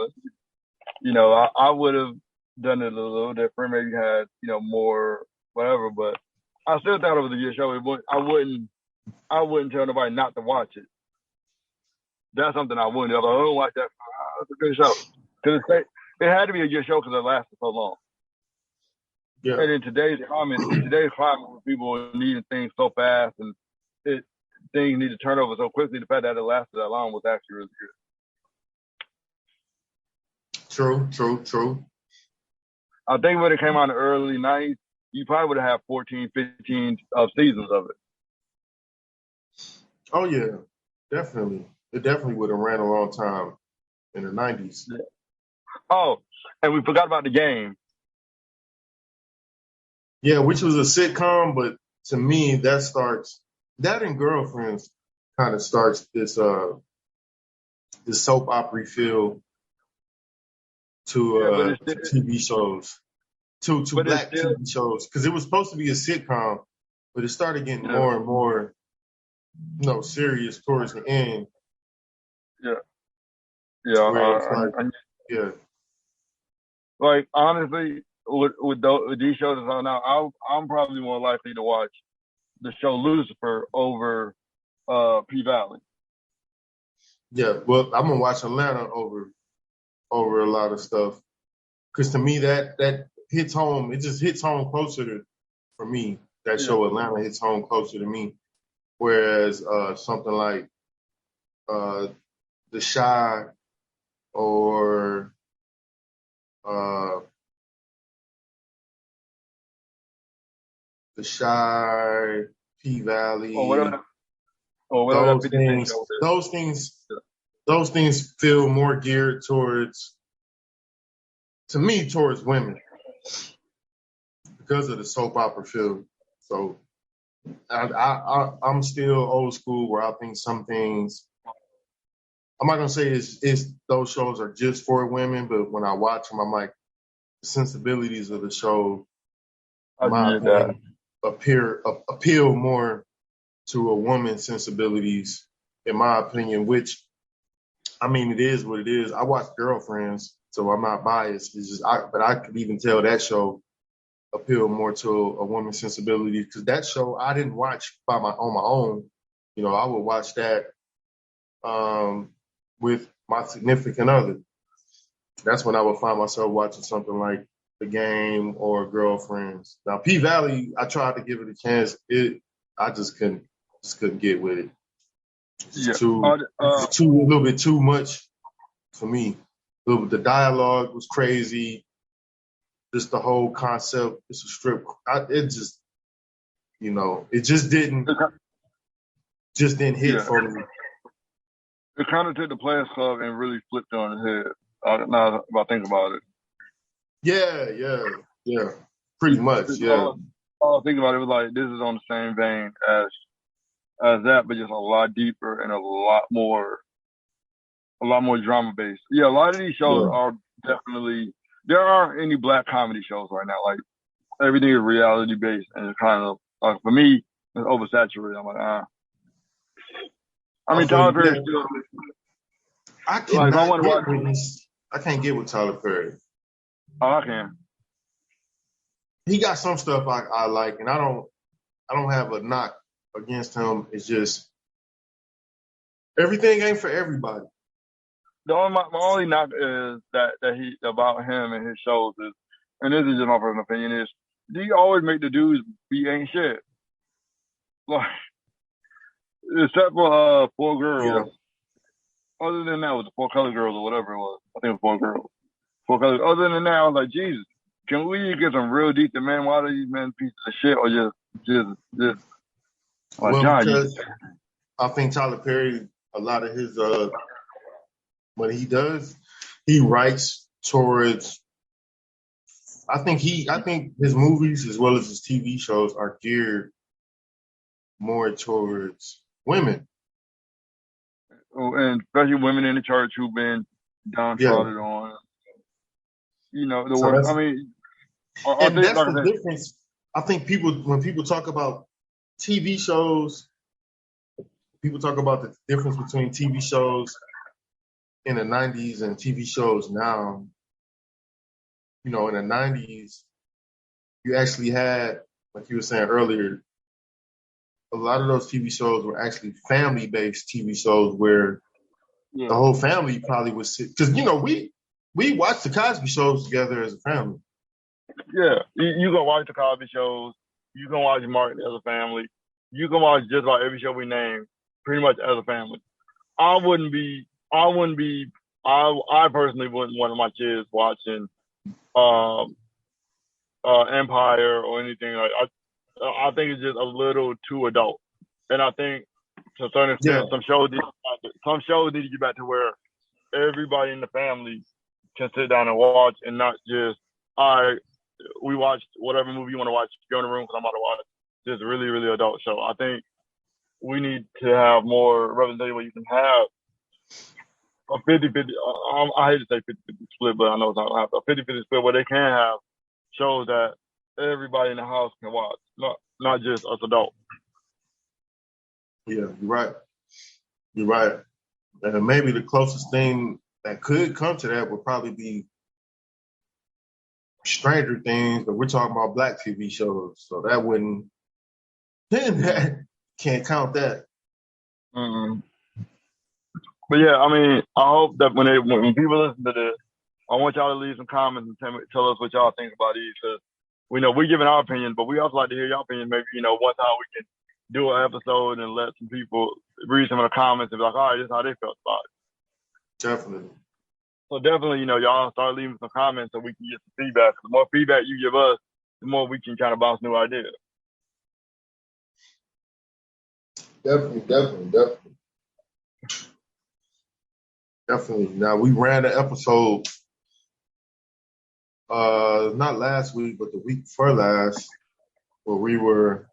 I would have done it a little different. Maybe had more whatever. But I still thought it was a good show. I wouldn't tell nobody not to watch it. That's something I wouldn't. I don't watch that. It's a good show because it had to be a good show because it lasted so long. Yeah. And in today's climate, where people needing things so fast and things need to turn over so quickly, the fact that it lasted that long was actually really good. True. I think when it came out in the early 90s, you probably would have had 14, 15 seasons of it. Oh, yeah. Definitely. It definitely would have ran a long time in the 90s. Yeah. Oh, and we forgot about The Game. Yeah, which was a sitcom, but to me, that and Girlfriends kind of starts this soap opera feel to TV shows, to Black TV shows, because it was supposed to be a sitcom, but it started getting more and more, serious towards the end. Yeah. Like honestly, with these shows that's on now, I'm probably more likely to watch the show Lucifer over P-Valley. Yeah, well, I'm gonna watch Atlanta over a lot of stuff, because to me that hits home. It just hits home closer for me. That show Atlanta hits home closer to me, whereas something like The Chi or uh, The Shy, P or Valley. whatever, or whatever that Those 50 Cent things, show is. those things, those things feel more geared towards, to me, towards women because of the soap opera feel. So I'm still old school where I think some things. I'm not gonna say it's those shows are just for women, but when I watch them, I'm like the sensibilities of the show, in I my get that. opinion, appeal more to a woman's sensibilities, in my opinion. Which I mean, it is what it is. I watch Girlfriends, so I'm not biased. It's just, but I could even tell that show appeal more to a woman's sensibilities because that show I didn't watch on my own. You know, I would watch that with my significant other. That's when I would find myself watching something like The Game or Girlfriends. Now, P Valley, I tried to give it a chance. I just couldn't get with it. Yeah. It's a little bit too much for me. The dialogue was crazy. Just the whole concept. It's a strip. It just, it just didn't hit Yeah. for me. It kind of took the Players Club and really flipped it on its head. Now if I think about it. Yeah. Pretty much, yeah. All I think about it was like this is on the same vein as that, but just a lot deeper and a lot more drama based. Yeah, a lot of these shows are definitely. There aren't any black comedy shows right now. Like everything is reality based, and it's kind of for me, it's oversaturated. I'm like, I mean, Tyler Perry still. I cannot get with this. I can't get with Tyler Perry. Oh, I can. He got some stuff I like, and I don't have a knock against him. It's just everything ain't for everybody. My only knock is that he about him and his shows is, and this is just my personal opinion, is he always make the dudes be ain't shit. Like, except for 4 Girls. Yeah. Other than that, it was the 4 Color Girls or whatever it was. I think it was 4 Girls. 4 Color. Other than that, I was like, Jesus, can we get some real decent men? Why are these men pieces of shit or just like well, John? Because I think Tyler Perry, a lot of his what he does, he writes towards. I think his movies as well as his TV shows are geared more towards women. And especially women in the church who've been downtrodden on. You know, the work. I mean, and that's the difference. I think when people talk about TV shows, people talk about the difference between TV shows in the 90s and TV shows now. You know, in the 90s, you actually had, like you were saying earlier, a lot of those TV shows were actually family-based TV shows where the whole family probably would sit. Because, we watched the Cosby shows together as a family. Yeah, you can watch the Cosby shows. You can watch Martin as a family. You can watch just about every show we name pretty much as a family. I personally wouldn't want my kids watching Empire or anything like. I think it's just a little too adult, and I think to a certain extent, some shows need to get back to where everybody in the family can sit down and watch, and not just we watched whatever movie you want to watch. Go in the room because I'm about to watch this really, really adult show. I think we need to have more representation where you can have a 50-50. I hate to say 50-50 split, but I know it's not going to happen. A 50-50 split where they can have shows that everybody in the house can watch, not just us adults. Yeah, you're right. And maybe the closest thing that could come to that would probably be Stranger Things, but we're talking about black TV shows, so that wouldn't. Can't count that. Mm-hmm. But yeah, I mean, I hope that when people listen to this, I want y'all to leave some comments and tell us what y'all think about these, because we know we're giving our opinion, but we also like to hear your opinion. Maybe one time we can do an episode and let some people read some of the comments and be like, all right, this is how they felt about it. Definitely. So definitely, y'all start leaving some comments so we can get some feedback. The more feedback you give us, the more we can kind of bounce new ideas. Definitely. Now we ran an episode, not last week, but the week before last, where we were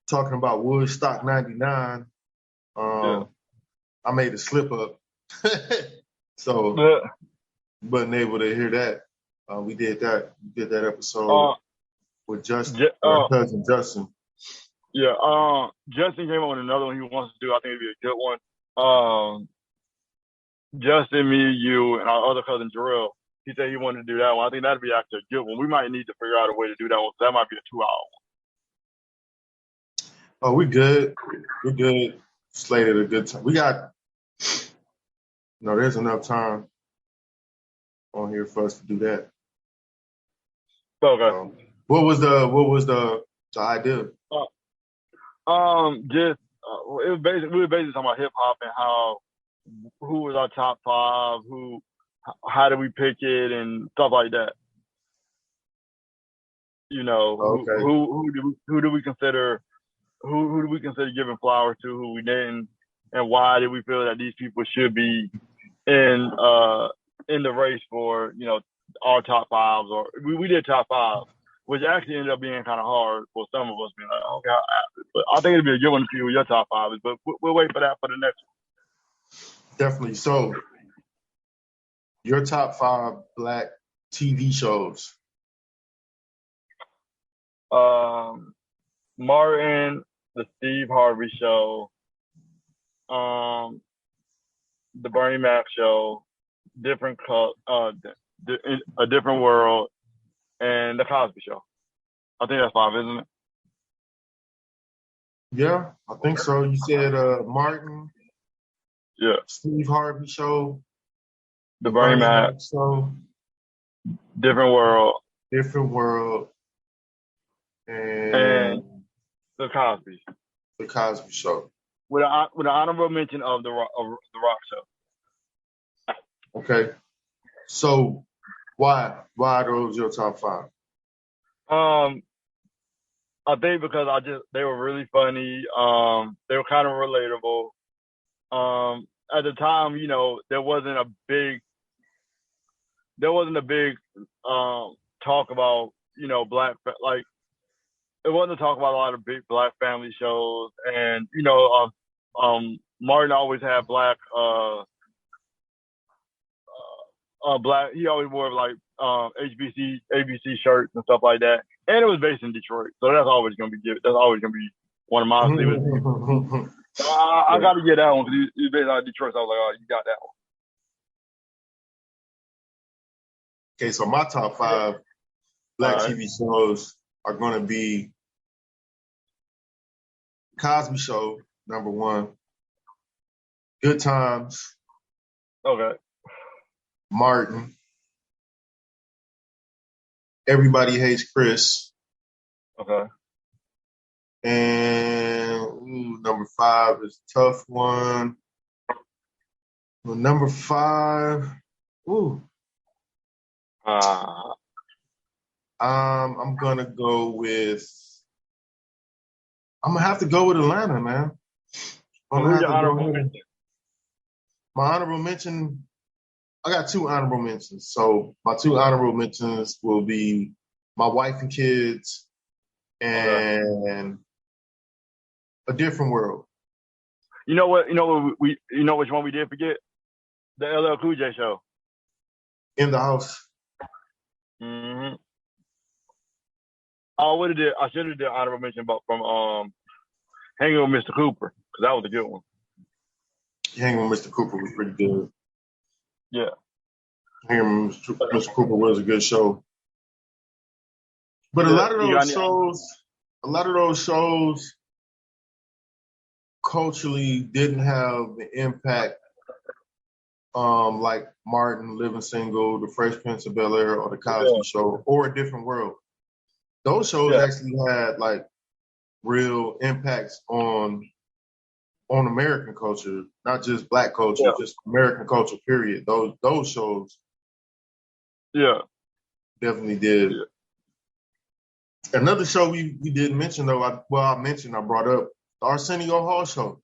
talking about Woodstock '99. I made a slip up, so wasn't able to hear that. We did that. We did that episode with Justin, my cousin Justin. Yeah. Justin came up with another one he wants to do. I think it'd be a good one. Justin, me, you, and our other cousin Jarrell. He said he wanted to do that one. I think that'd be actually a good one. We might need to figure out a way to do that one. That might be a 2-hour one. Oh, we're good. We're good. Slated a good time. We got, there's enough time on here for us to do that. Okay. What was the idea? Just it was basically we were basically talking about hip hop and who was our top 5, how did we pick it and stuff like that. Okay. Who do we consider giving flowers to, who we didn't, and why did we feel that these people should be in the race for our top 5s, or we did top 5, which actually ended up being kind of hard for some of us being like, okay, but I think it'd be a good one to see who your top 5 is, but we'll wait for that for the next one. Definitely. So, your top 5 Black TV shows. Martin, the Steve Harvey Show, the Bernie Mac Show, A Different World, and the Cosby Show. I think that's 5, isn't it? Yeah, I think so. You said Martin. Yeah. Steve Harvey Show. The Bernie Mac Show. Different World. And the Cosby. The Cosby Show. With an honorable mention of the Rock Show. Okay. So why are those your top 5? I think because they were really funny. They were kind of relatable. At the time, there wasn't a big talk about, black, like, it wasn't a talk about a lot of big Black family shows. And, Martin always had black, he always wore like ABC shirts and stuff like that. And it was based in Detroit. So that's always going to be one of my favorites. I got to get that one because he's based out of Detroit. So I was like, oh, you got that one. Okay, so my top 5 Black TV shows are going to be Cosby Show, number 1. Good Times. Okay. Martin. Everybody Hates Chris. Okay. And number 5 is a tough one. Well, number 5, I'm gonna go with. I'm gonna have to go with Atlanta, man. Who's your honorable mention? My honorable mention. I got 2 honorable mentions. So my 2 honorable mentions will be My Wife and Kids and A Different World. You know what? You know which one we did forget? The LL Cool J Show. In the House. Mm-hmm. I should have did honorable mention from Hanging with Mr. Cooper, because that was a good one. Hanging with Mr. Cooper was pretty good. Yeah. Hanging with Mr. Cooper was a good show. But a lot of those shows culturally didn't have the impact like Martin, Living Single, The Fresh Prince of Bel-Air, or The Cosby Show, or A Different World. Those shows actually had like real impacts on on American culture, not just Black culture, Yeah. just American culture. Period. Those shows Yeah. definitely did. Yeah. Another show we didn't mention though. I brought up the Arsenio Hall show.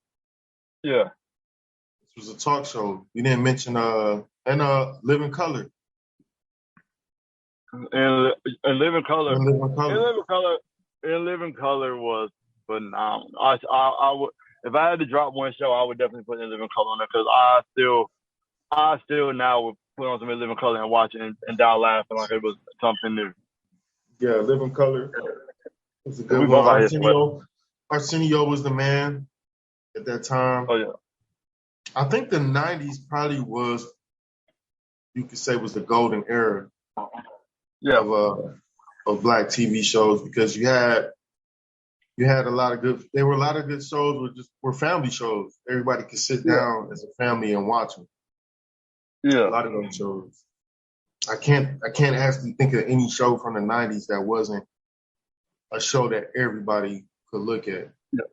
Yeah. This was a talk show. We didn't mention Living Color. And Living Color. And Living Color. In Living Color was phenomenal. I would, if I had to drop one show, I would definitely put In Living Color on there because I still now would put on some In Living Color and watch it and die laughing like it was something new. Yeah, Living Color was a good We one. both out here Arsenio was the man at that time. Oh yeah. I think the 90s probably was, you could say, was the golden era Yeah. of Black TV shows because you had a lot of good. There were a lot of good shows were family shows. Everybody could sit down as a family and watch them. Yeah. A lot of those shows. I can't actually think of any show from the 90s that wasn't a show that everybody could look at. Yeah.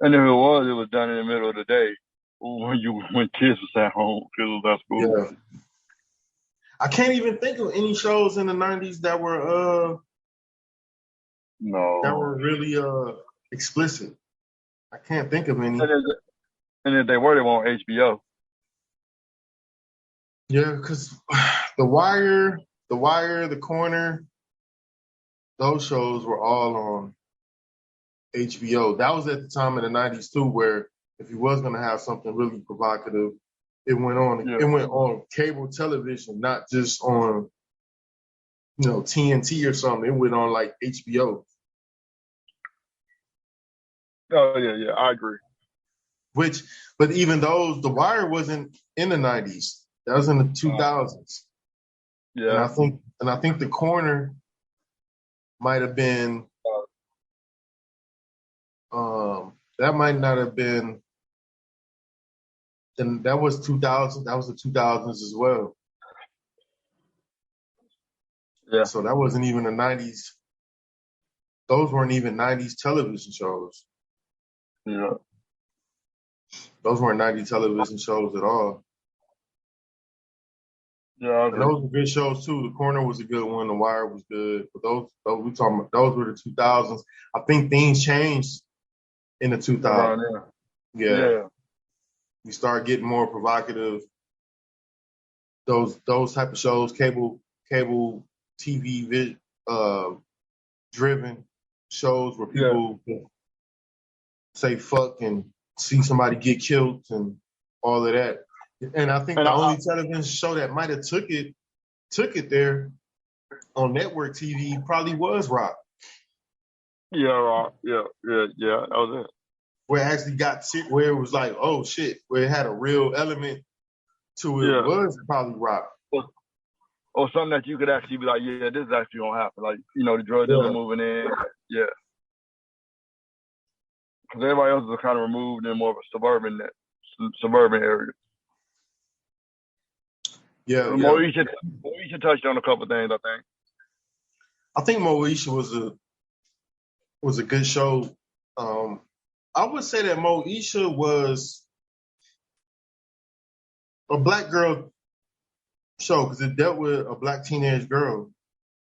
And if it was done in the middle of the day when kids was at home, kids was at school. Yeah. I can't even think of any shows in the 90s that were really explicit. I can't think of any. And if they were, they were on HBO. Yeah, because The Wire, The Corner, those shows were all on HBO. That was at the time in the 90s too, where if you was gonna have something really provocative, it went on. Yeah. It went on cable television, not just on, TNT or something. It went on like HBO. Oh yeah, I agree. But even those, The Wire wasn't in the 90s. That was in the 2000s. Yeah. And I think The Corner might have been. That might not have been. Then that was 2000. That was the 2000s as well. Yeah. So that wasn't even the 90s. Those weren't even 90s television shows. Yeah. Those weren't 90s television shows at all. Yeah. And those were good shows too. The Corner was a good one. The Wire was good. But those were the 2000s. I think things changed in the 2000s. Yeah. We started getting more provocative. Those type of shows, cable TV driven shows where people say fuck and see somebody get killed and all of that. And I think the only television show that might have took it there on network TV probably was Rock. Yeah, Rock. Yeah. That was it. Where it actually where it was like, oh shit, where it had a real element to it was probably Rock. Or something that you could actually be like, yeah, this is actually gonna happen. Like, the drug dealer moving in. Yeah. Because everybody else is kind of removed in more of a suburban area. Yeah. Moesha touched on a couple things, I think. I think Moesha was a good show. I would say that Moesha was a Black girl show because it dealt with a Black teenage girl.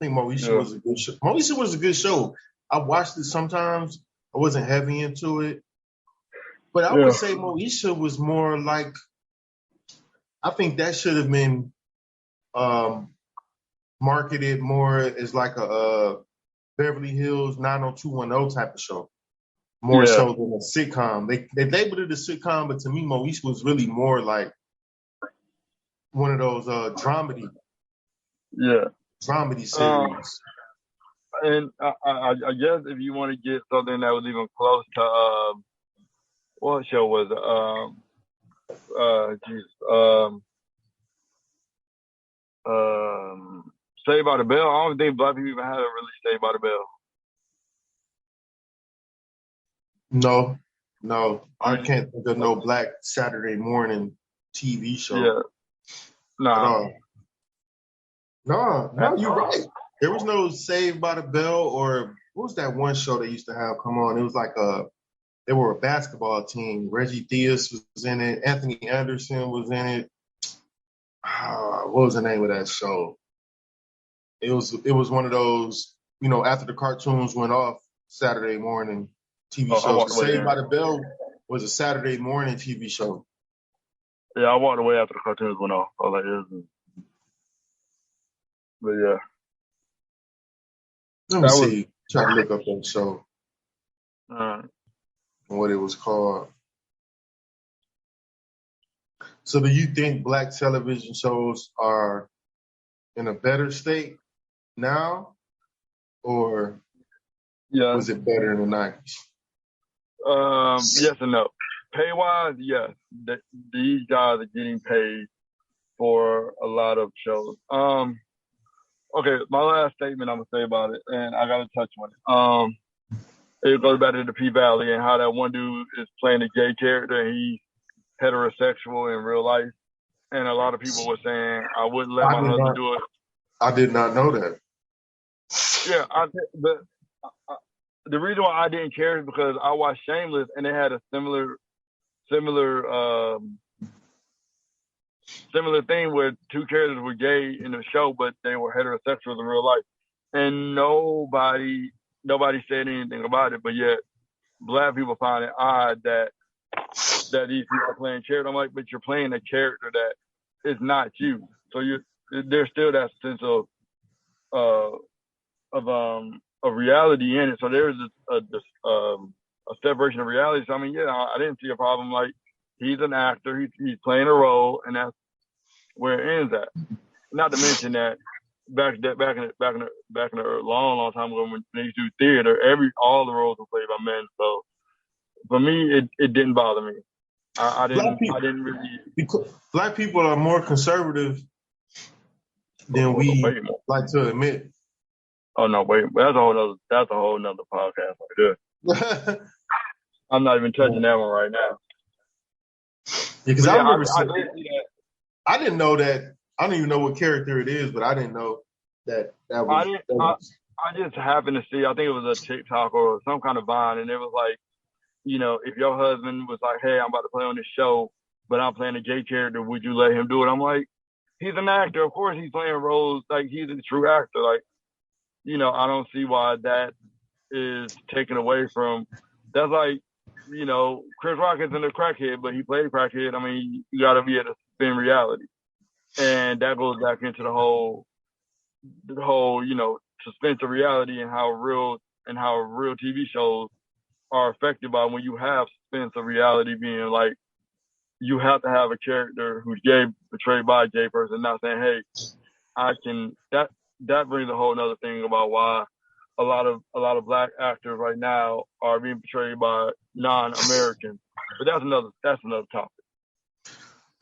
I think Moesha was a good show. Moesha was a good show. I watched it sometimes. I wasn't heavy into it. But I would say Moesha was more like, I think that should have been marketed more as like a Beverly Hills 90210 type of show. More so than a sitcom. They labeled it a sitcom, but to me, Moesha was really more like one of those dramedy series. And I guess if you want to get something that was even close to what show was it? Saved by the Bell. I don't think Black people even had a really Saved by the Bell. No, I can't think of no Black Saturday morning TV show. Yeah. No, you're right. There was no Saved by the Bell or what was that one show they used to have come on? It was like They were a basketball team. Reggie Theus was in it. Anthony Anderson was in it. What was the name of that show? It was one of those, after the cartoons went off Saturday morning TV I shows. walked away. Saved by the Bell was a Saturday morning TV show. Yeah, I walked away after the cartoons went off. I was like, but yeah. Let me see. Try to look up that show. What it was called. So do you think black television shows are in a better state now, or was it better in the 90s? Yes and no. Pay-wise, yes. These guys are getting paid for a lot of shows. Okay, my last statement I'm going to say about it, and I got to touch on it. It goes back to the P-Valley and how that one dude is playing a gay character and he's heterosexual in real life. And a lot of people were saying, I wouldn't let my husband do it. I did not know that. Yeah, the reason why I didn't care is because I watched Shameless and they had a similar thing where two characters were gay in the show, but they were heterosexual in real life. And nobody said anything about it, but yet black people find it odd that these people are playing character. I'm like, but you're playing a character that is not you. So there's still that sense of reality in it. So there's a separation of reality. So I mean, yeah, I didn't see a problem. Like, he's an actor, he's playing a role, and that's where it ends at. Not to mention that back in the long time ago when they used to do theater, all the roles were played by men. So for me, it didn't bother me. I didn't really. Because black people are more conservative than we like to admit. Oh no, wait, that's a whole nother podcast right there. I'm not even touching that one right now. Because I remember I didn't know that. I don't even know what character it is, but I didn't know that was. I just happened to see, I think it was a TikTok or some kind of Vine, and it was like, if your husband was like, hey, I'm about to play on this show, but I'm playing a gay character, would you let him do it? I'm like, he's an actor. Of course he's playing roles. Like, he's a true actor. Like, I don't see why that is taken away from. That's like, Chris Rock isn't a crackhead, but he played a crackhead. I mean, you got to be able to spin reality. And that goes back into the whole, suspense of reality and how real TV shows are affected by when you have suspense of reality being like, you have to have a character who's gay portrayed by a gay person, not saying, hey, that brings a whole nother thing about why a lot of black actors right now are being portrayed by non-Americans. But that's another topic.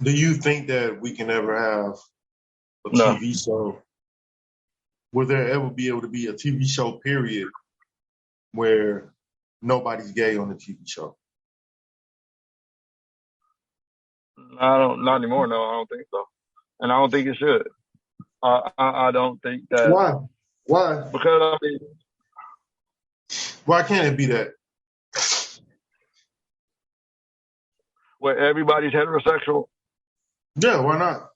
Do you think that we can ever have a TV show? Will there ever be able to be a TV show, period, where nobody's gay on the TV show? Not anymore. No, I don't think so, and I don't think it should. I don't think that. Why? Because why can't it be that? where everybody's heterosexual. Yeah, why not?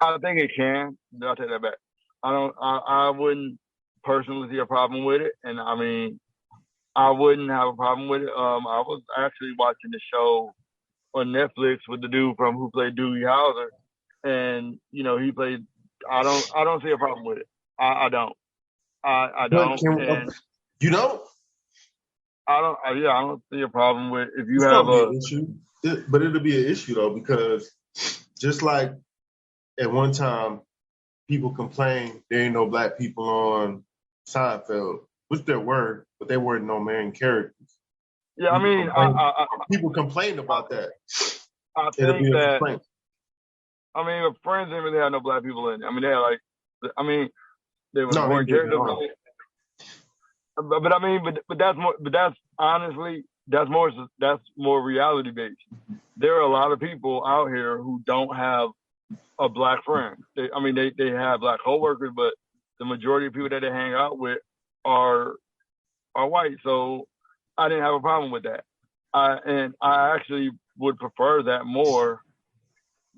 I think it can. I'll take that back. I wouldn't personally see a problem with it, and I mean, I wouldn't have a problem with it. I was actually watching the show on Netflix with the dude who played Doogie Howser, and he played. I don't see a problem with it. I don't. I don't. You don't? I don't. I don't see a problem with if you it's have an issue. But it'll be an issue though, because just like at one time people complained there ain't no black people on Seinfeld, which there were, but they weren't no main characters. Yeah, I mean, people complained about that. I think that. I mean, Friends didn't really have no black people in it. I mean, they had they were more characters. But that's more. But that's honestly, that's more reality based. there are a lot of people out here who don't have a black friend. They have black coworkers, but the majority of people that they hang out with are white. So I didn't have a problem with that. I actually would prefer that more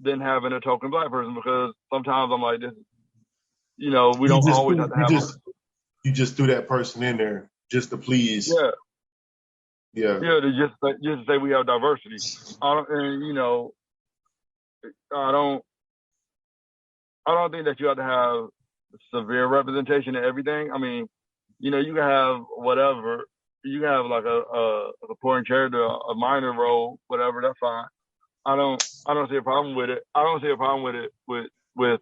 than having a token black person, because sometimes I'm like, this, we don't always have to have. You just threw that person in there just to please. Yeah. To just say we have diversity. I don't think that you have to have severe representation in everything. I mean, you can have whatever. You can have like a supporting character, a minor role, whatever. That's fine. I don't see a problem with it. I don't see a problem with it with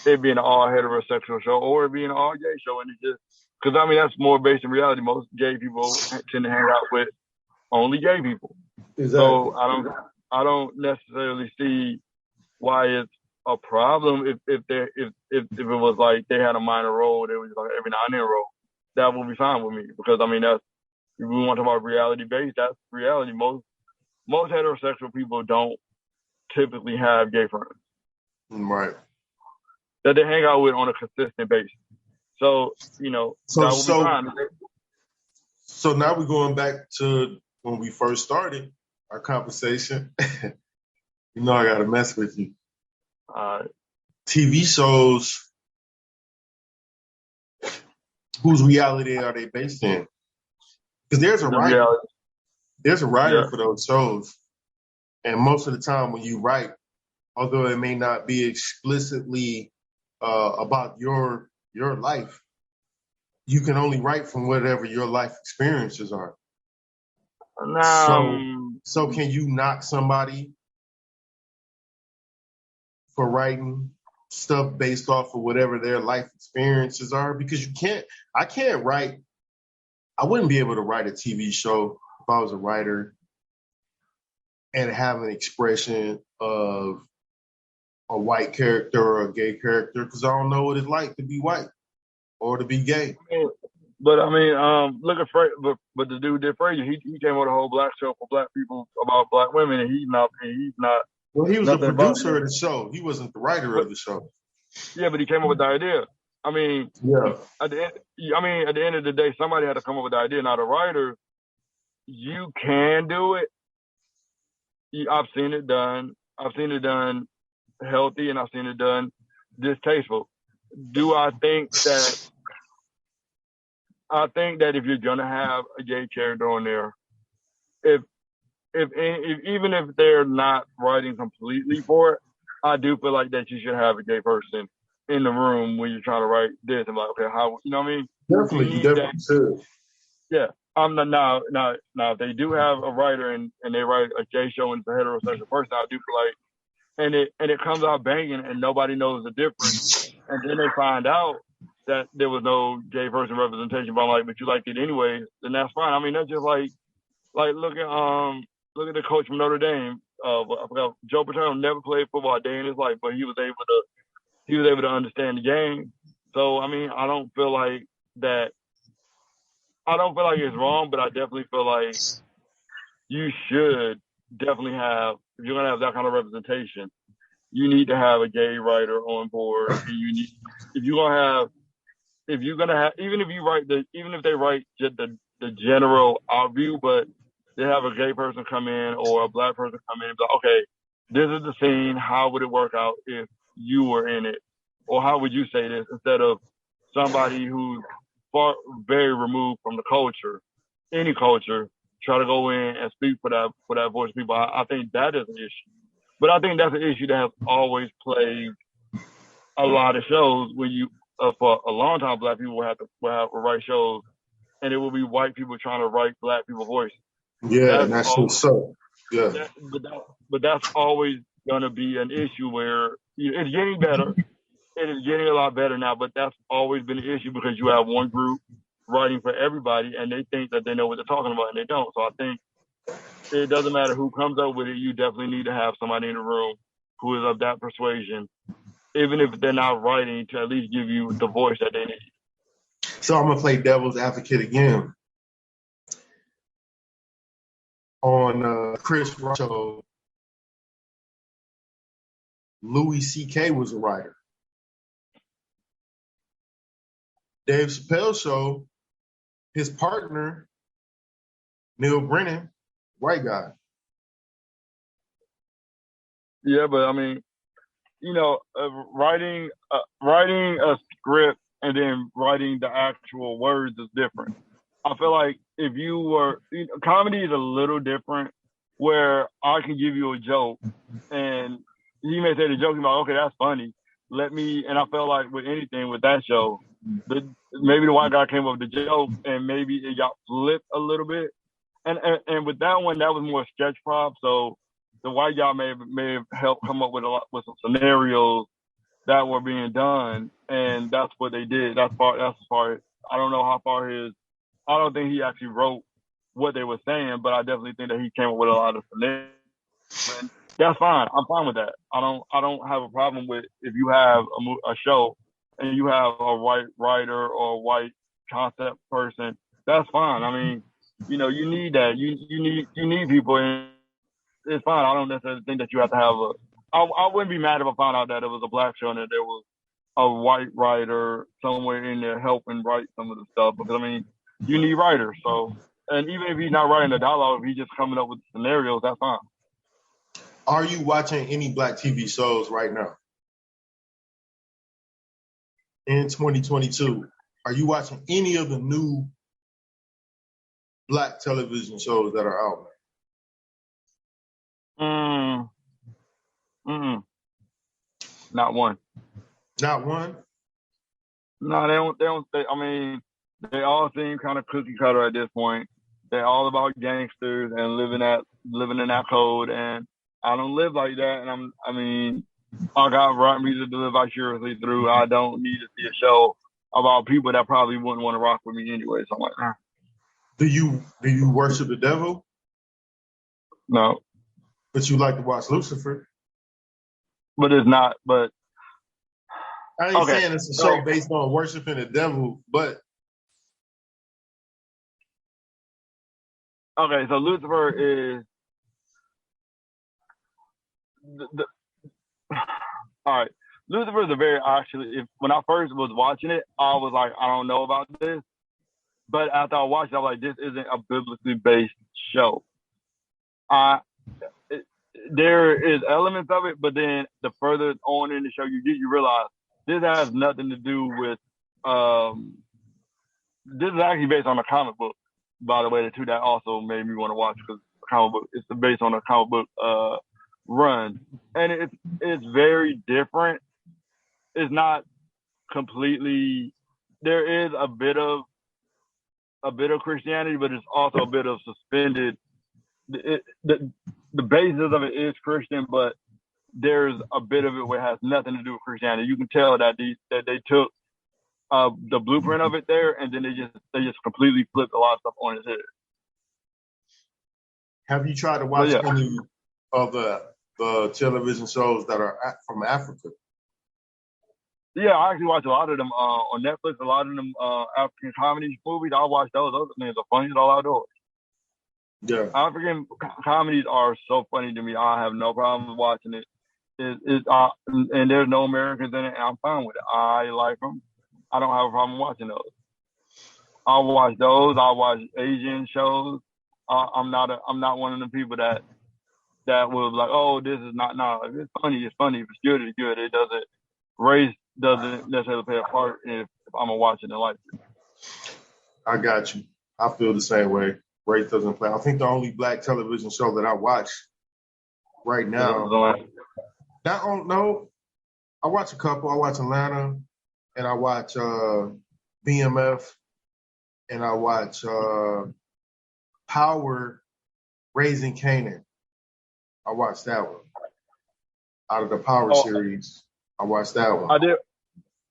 it being an all heterosexual show or it being an all gay show, and it just because that's more based in reality. Most gay people tend to hang out with only gay people. Exactly. So I don't necessarily see why it's a problem if it was like they had a minor role, they was like every now and then role. That would be fine with me, because that's, if we want to talk about reality based, that's reality. Most heterosexual people don't typically have gay friends. Right. That they hang out with on a consistent basis. So, that would be fine. So now we're going back to when we first started our conversation. I got to mess with you. TV shows, whose reality are they based in? Because there's a writer. There's a writer for those shows. And most of the time when you write, although it may not be explicitly about your life, you can only write from whatever your life experiences are. So can you knock somebody for writing stuff based off of whatever their life experiences are? Because I wouldn't be able to write a TV show if I was a writer and have an expression of a white character or a gay character, because I don't know what it's like to be white or to be gay. But look at but the dude did Frasier. He came with a whole black show for black people about black women, and he's not. Well, he was the producer of the show. He wasn't the writer of the show. Yeah, but he came up with the idea. At the end of the day, somebody had to come up with the idea. Now, the writer, you can do it. I've seen it done. I've seen it done healthy, and I've seen it done distasteful. Do I think that? I think that if you're gonna have a gay character on there, if even if they're not writing completely for it, I do feel like that you should have a gay person in the room when you're trying to write this. I'm like, okay, how, you know what I mean? Definitely, you definitely should. Yeah. Now, if they do have a writer and they write a gay show and it's a heterosexual person, I do feel like, and it comes out banging and nobody knows the difference. And then they find out that there was no gay person representation, but I'm like, but you liked it anyway, then that's fine. I mean, that's just like look at the coach from Notre Dame. I forgot, Joe Paterno never played football a day in his life, but he was able to understand the game. So I mean, I don't feel like it's wrong, but I definitely feel like you should definitely have, if you're gonna have that kind of representation, you need to have a gay writer on board. And even if they write just the general view, but they have a gay person come in or a black person come in and be like, okay, this is the scene. How would it work out if you were in it? Or how would you say this, instead of somebody who's very removed from the culture, any culture, try to go in and speak for that voice of people. I think that is an issue. But I think that's an issue that has always plagued a lot of shows where you, for a long time, black people will write shows, and it will be white people trying to write black people's voices. Yeah, that's so. Yeah. But that's always going to be an issue where it's getting better. It is getting a lot better now, but that's always been an issue because you have one group writing for everybody, and they think that they know what they're talking about, and they don't. So I think it doesn't matter who comes up with it. You definitely need to have somebody in the room who is of that persuasion, even if they're not writing, to at least give you the voice that they need. So I'm going to play devil's advocate again. On Chris Rock show, Louis C.K. was a writer. Dave Chappelle show, his partner, Neil Brennan, white guy. Yeah, but I mean, you know, writing a script and then writing the actual words is different. I feel like if you were comedy is a little different, where I can give you a joke and he may say the joke, like, okay, that's funny. And I felt like with anything with that show, maybe the white guy came up with the joke and maybe it got flipped a little bit. And with that one, that was more sketch prop. So the white guy may have helped come up with some scenarios that were being done, and that's what they did. That's as far as I don't know how far I don't think he actually wrote what they were saying, but I definitely think that he came up with a lot of scenarios. And that's fine. I'm fine with that. I don't have a problem with if you have a show and you have a white writer or a white concept person. That's fine. I mean, you know, you need that. You need people, and it's fine. I don't necessarily think that you have to have I wouldn't be mad if I found out that it was a black show and that there was a white writer somewhere in there helping write some of the stuff. Because I mean, you need writers. So, and even if he's not writing the dialogue, if he's just coming up with scenarios, that's fine. Are you watching any black TV shows right now? In 2022, are you watching any of the new black television shows that are out? Not one. Not one? No, they don't. I mean, they all seem kind of cookie cutter at this point. They're all about gangsters and living in that code. And I don't live like that. And I got rap music to live vicariously through. I don't need to see a show about people that probably wouldn't want to rock with me anyway. So I'm like, Do you worship the devil? no. But you like to watch Lucifer? But it's not. But I ain't saying it's a show based on worshiping the devil, but okay. So Lucifer is all right. Lucifer is when I first was watching it, I was like, I don't know about this. But after I watched it, I was like, this isn't a biblically based show. There is elements of it, but then the further on in the show you get, you realize this has nothing to do with. This is actually based on a comic book, by the way. The two that also made me want to watch because comic book. It's based on a comic book run, and it's very different. It's not completely. There is a bit of Christianity, but it's also a bit of suspended. The basis of it is Christian, but there's a bit of it where it has nothing to do with Christianity. You can tell that they took the blueprint of it there, and then they just completely flipped a lot of stuff on its head. Have you tried to watch any of the television shows that are from Africa? Yeah, I actually watch a lot of them on Netflix. A lot of them African comedy movies. I watch those. Those things are funny as all outdoors. Yeah, African comedies are so funny to me. I have no problem watching it. And there's no Americans in it, and I'm fine with it. I like them. I don't have a problem watching those. I watch those. I watch Asian shows. I'm not one of the people that will be like, oh, this is not. No, if it's funny, it's funny. If it's good, it's good. It doesn't. Race doesn't necessarily play a part if I'm gonna watch it and like it. I got you. I feel the same way. Race doesn't play. I think the only black television show that I watch right now. I watch a couple. I watch Atlanta, and I watch BMF, and I watch Power Raising Canaan. I watched that one. Out of the Power series, I watched that one.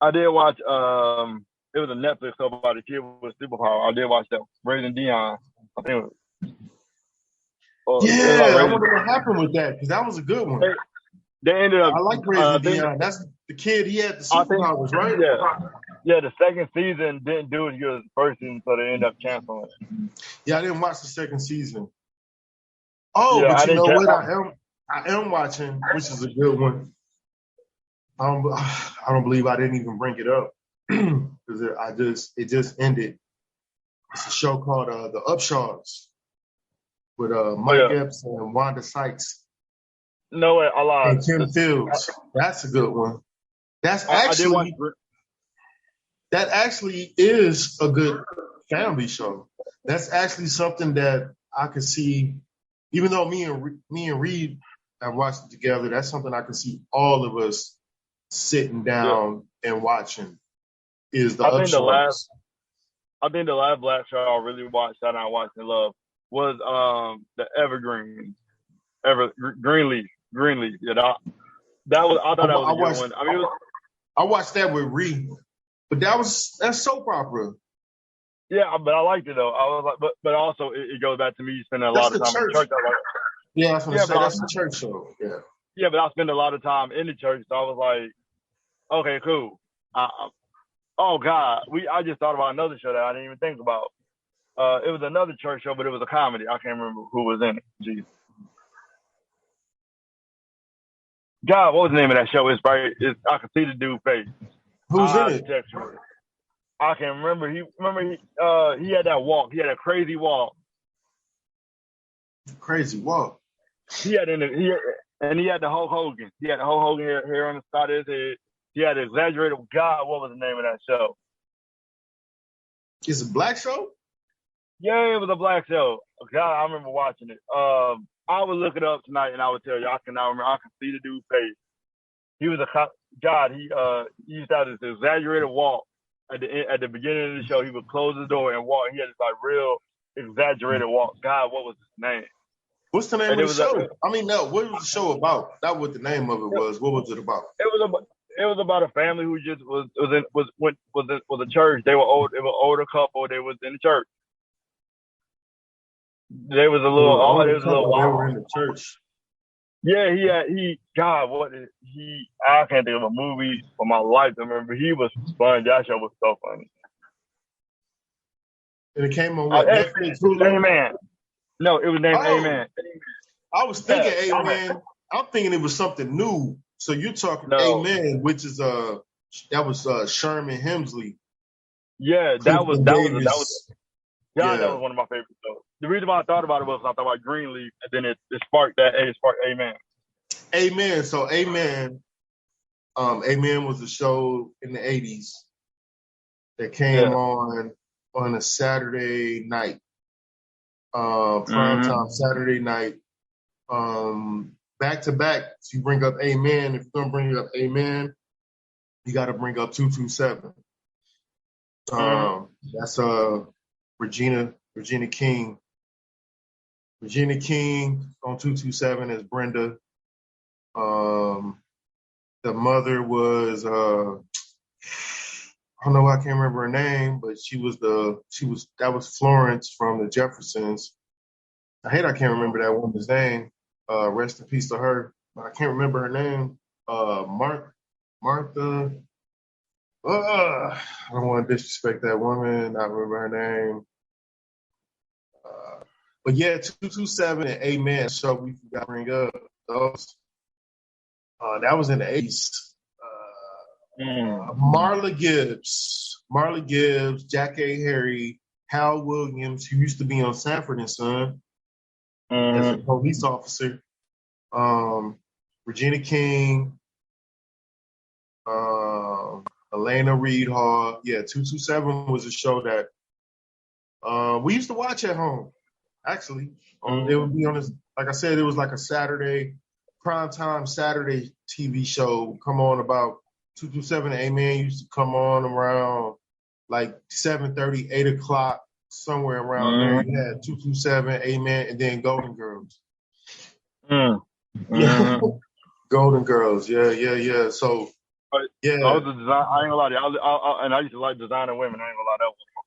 I did watch. It was a Netflix show about a kid with superpower. I did watch that. Raising Dion. I think it was. I wonder what happened with that because that was a good one. They ended up. I like Raising Dion. That's the kid. He had the superpowers, right? Yeah. The second season didn't do as good as the first season, so they ended up canceling it. Yeah, I didn't watch the second season. Oh, yeah, but you know what? I am watching, which is a good one. I don't believe I didn't even bring it up because it just ended. It's a show called The Upshaws with Oh Mike yeah. Epps and Wanda Sykes No way, I lied. and Kim Fields. That's a good one. I did watch. That actually is a good family show. That's actually something that I could see, even though me and Reed have watched it together. That's something I could see all of us sitting Yeah. down and watching. Is the I think the Upshaws. last black show I really watched that I watched and loved was the Evergreen, Greenleaf. Yeah, that was I thought that was a good one. I mean, it was, I watched that with Reed, but that's soap opera. yeah, but I liked it though. I was like, but also it goes back to me spending a That's lot of the time in church. church. I was like, Yeah, I was gonna yeah, say but that's a church show. Yeah. yeah, but I spend a lot of time in the church, so I was like, okay, cool. Oh God, I just thought about another show that I didn't even think about. It was another church show, but it was a comedy. I can't remember who was in it. Jeez. God, what was the name of that show? I can see the dude's face. Who's in it? Text you. I can remember. He had that walk. He had a crazy walk. Crazy Walk. He had the Hulk Hogan. He had the Hulk Hogan hair on the side of his head. He had an exaggerated. God, what was the name of that show? It's a black show? Yeah, it was a black show. God, I remember watching it. I would look it up tonight and I would tell you. I cannot remember. I can see the dude's face. He was God. He used to have this exaggerated walk at the beginning of the show. He would close the door and walk. He had this like real exaggerated walk. God, what was his name? What's the name of the show? No. What was the show about? Not what the name of it was. What was it about? It was about a family who just was a church. They were older couple. They was in the church. They was a little. They were in the church. Yeah, I can't think of a movie for my life to remember. He was fun. That show was so funny. And it came on what? Netflix, Hulu? Amen. No, it was named Amen. I was thinking Amen. I'm thinking it was something new. So you're talking Amen, which is that was Sherman Hemsley. Yeah, that was that was one of my favorite shows. The reason why I thought about it was I thought about Greenleaf, and then it sparked Amen. Amen. So Amen was a show in the 80s that came on a Saturday night. Prime time Saturday night. Back to back. So you bring up Amen. If you're gonna bring up Amen, you gotta bring up 227. That's Regina King. Regina King on 227 as Brenda. The mother was I don't know, I can't remember her name, but that was Florence from the Jeffersons. I can't remember that woman's name. Rest in peace to her. I can't remember her name. Martha. I don't want to disrespect that woman. Not remember her name. But yeah, 227 and Amen. So we forgot to bring up those. That was in the 80s. Marla Gibbs, Jack A. Harry, Hal Williams, who used to be on Sanford and Son as a police officer. Regina King, Elena Reed Hall. Yeah, 227 was a show that we used to watch at home. Actually, it would be on this. Like I said, it was like a primetime Saturday TV show. Come on about 227 Amen used to come on around like 7:30, 8 o'clock, somewhere around there. You had 227 Amen, and then Golden Girls. Yeah. Golden Girls. Yeah. So yeah, I was a design. I ain't gonna lie to you. I used to like Designer Women. I ain't gonna lie, that was my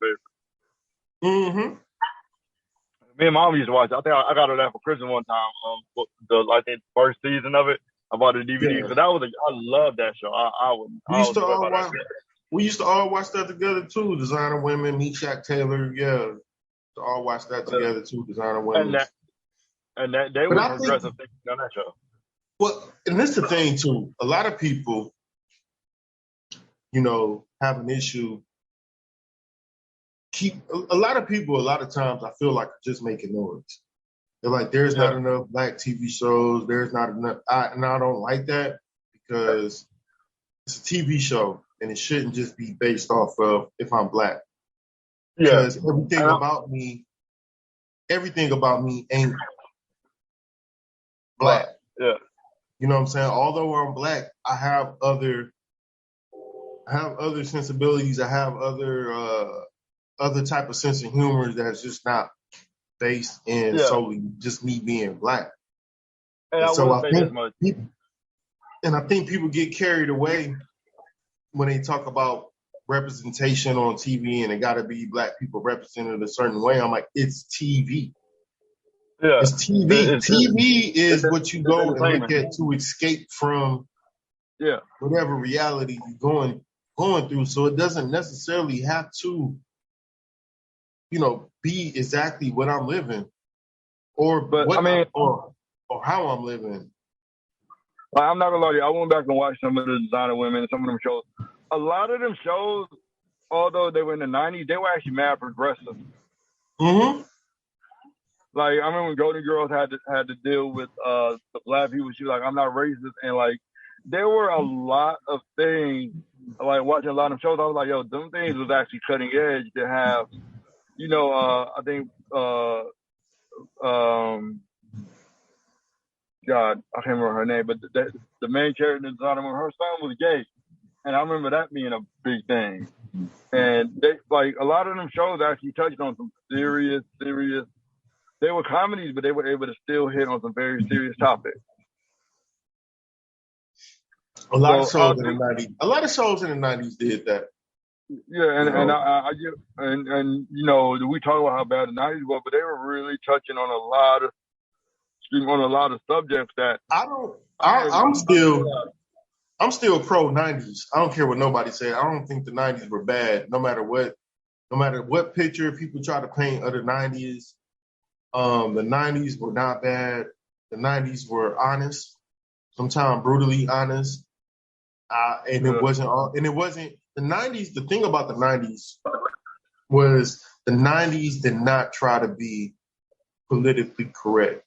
favorite. Me and Mom used to watch it. I think I got her that for Christmas one time. I think the first season of it. I bought a DVD. So I love that show. We used to all watch that together too. Designer Women, Meet Shaq Taylor. Yeah, to all watch that together too. Designer Women. And they were progressive thinking on that show. Well, and this is the thing too. A lot of people have an issue. A lot of people, a lot of times, I feel like are just making noise. They're like, there's not enough black TV shows. There's not enough. And I don't like that because it's a TV show and it shouldn't just be based off of if I'm black. Because everything about me ain't black. Yeah. You know what I'm saying? Although I'm black, I have other sensibilities. I have other type of sense of humor that's just not based in solely just me being black. And I think people get carried away when they talk about representation on TV and it got to be black people represented a certain way. I'm like, it's TV. Yeah. It's TV. TV is what you go and look at to escape from whatever reality you're going through. So it doesn't necessarily have to be exactly what I'm living or or how I'm living. I'm not gonna lie to you. I went back and watched some of the Designer Women and some of them shows. A lot of them shows, although they were in the 90s, they were actually mad progressive. Mm-hmm. Like, I remember when Golden Girls had to deal with the black people. She was like, I'm not racist. And, like, there were a lot of things, like, watching a lot of shows, I was like, yo, them things was actually cutting edge to have, I think, God, I can't remember her name, but the main character in Designer Women, her son was gay. And I remember that being a big thing. And they, like, a lot of them shows actually touched on some serious, they were comedies, but they were able to still hit on some very serious topics. A lot of shows in the 90s did that. Yeah, and we talk about how bad the 90s were, but they were really touching on a lot of subjects that I'm still pro 90s. I don't care what nobody said. I don't think the 90s were bad, no matter what picture people try to paint of the 90s. The 90s were not bad. The 90s were honest, sometimes brutally honest. It wasn't the 90s. The thing about the 90s was the 90s did not try to be politically correct.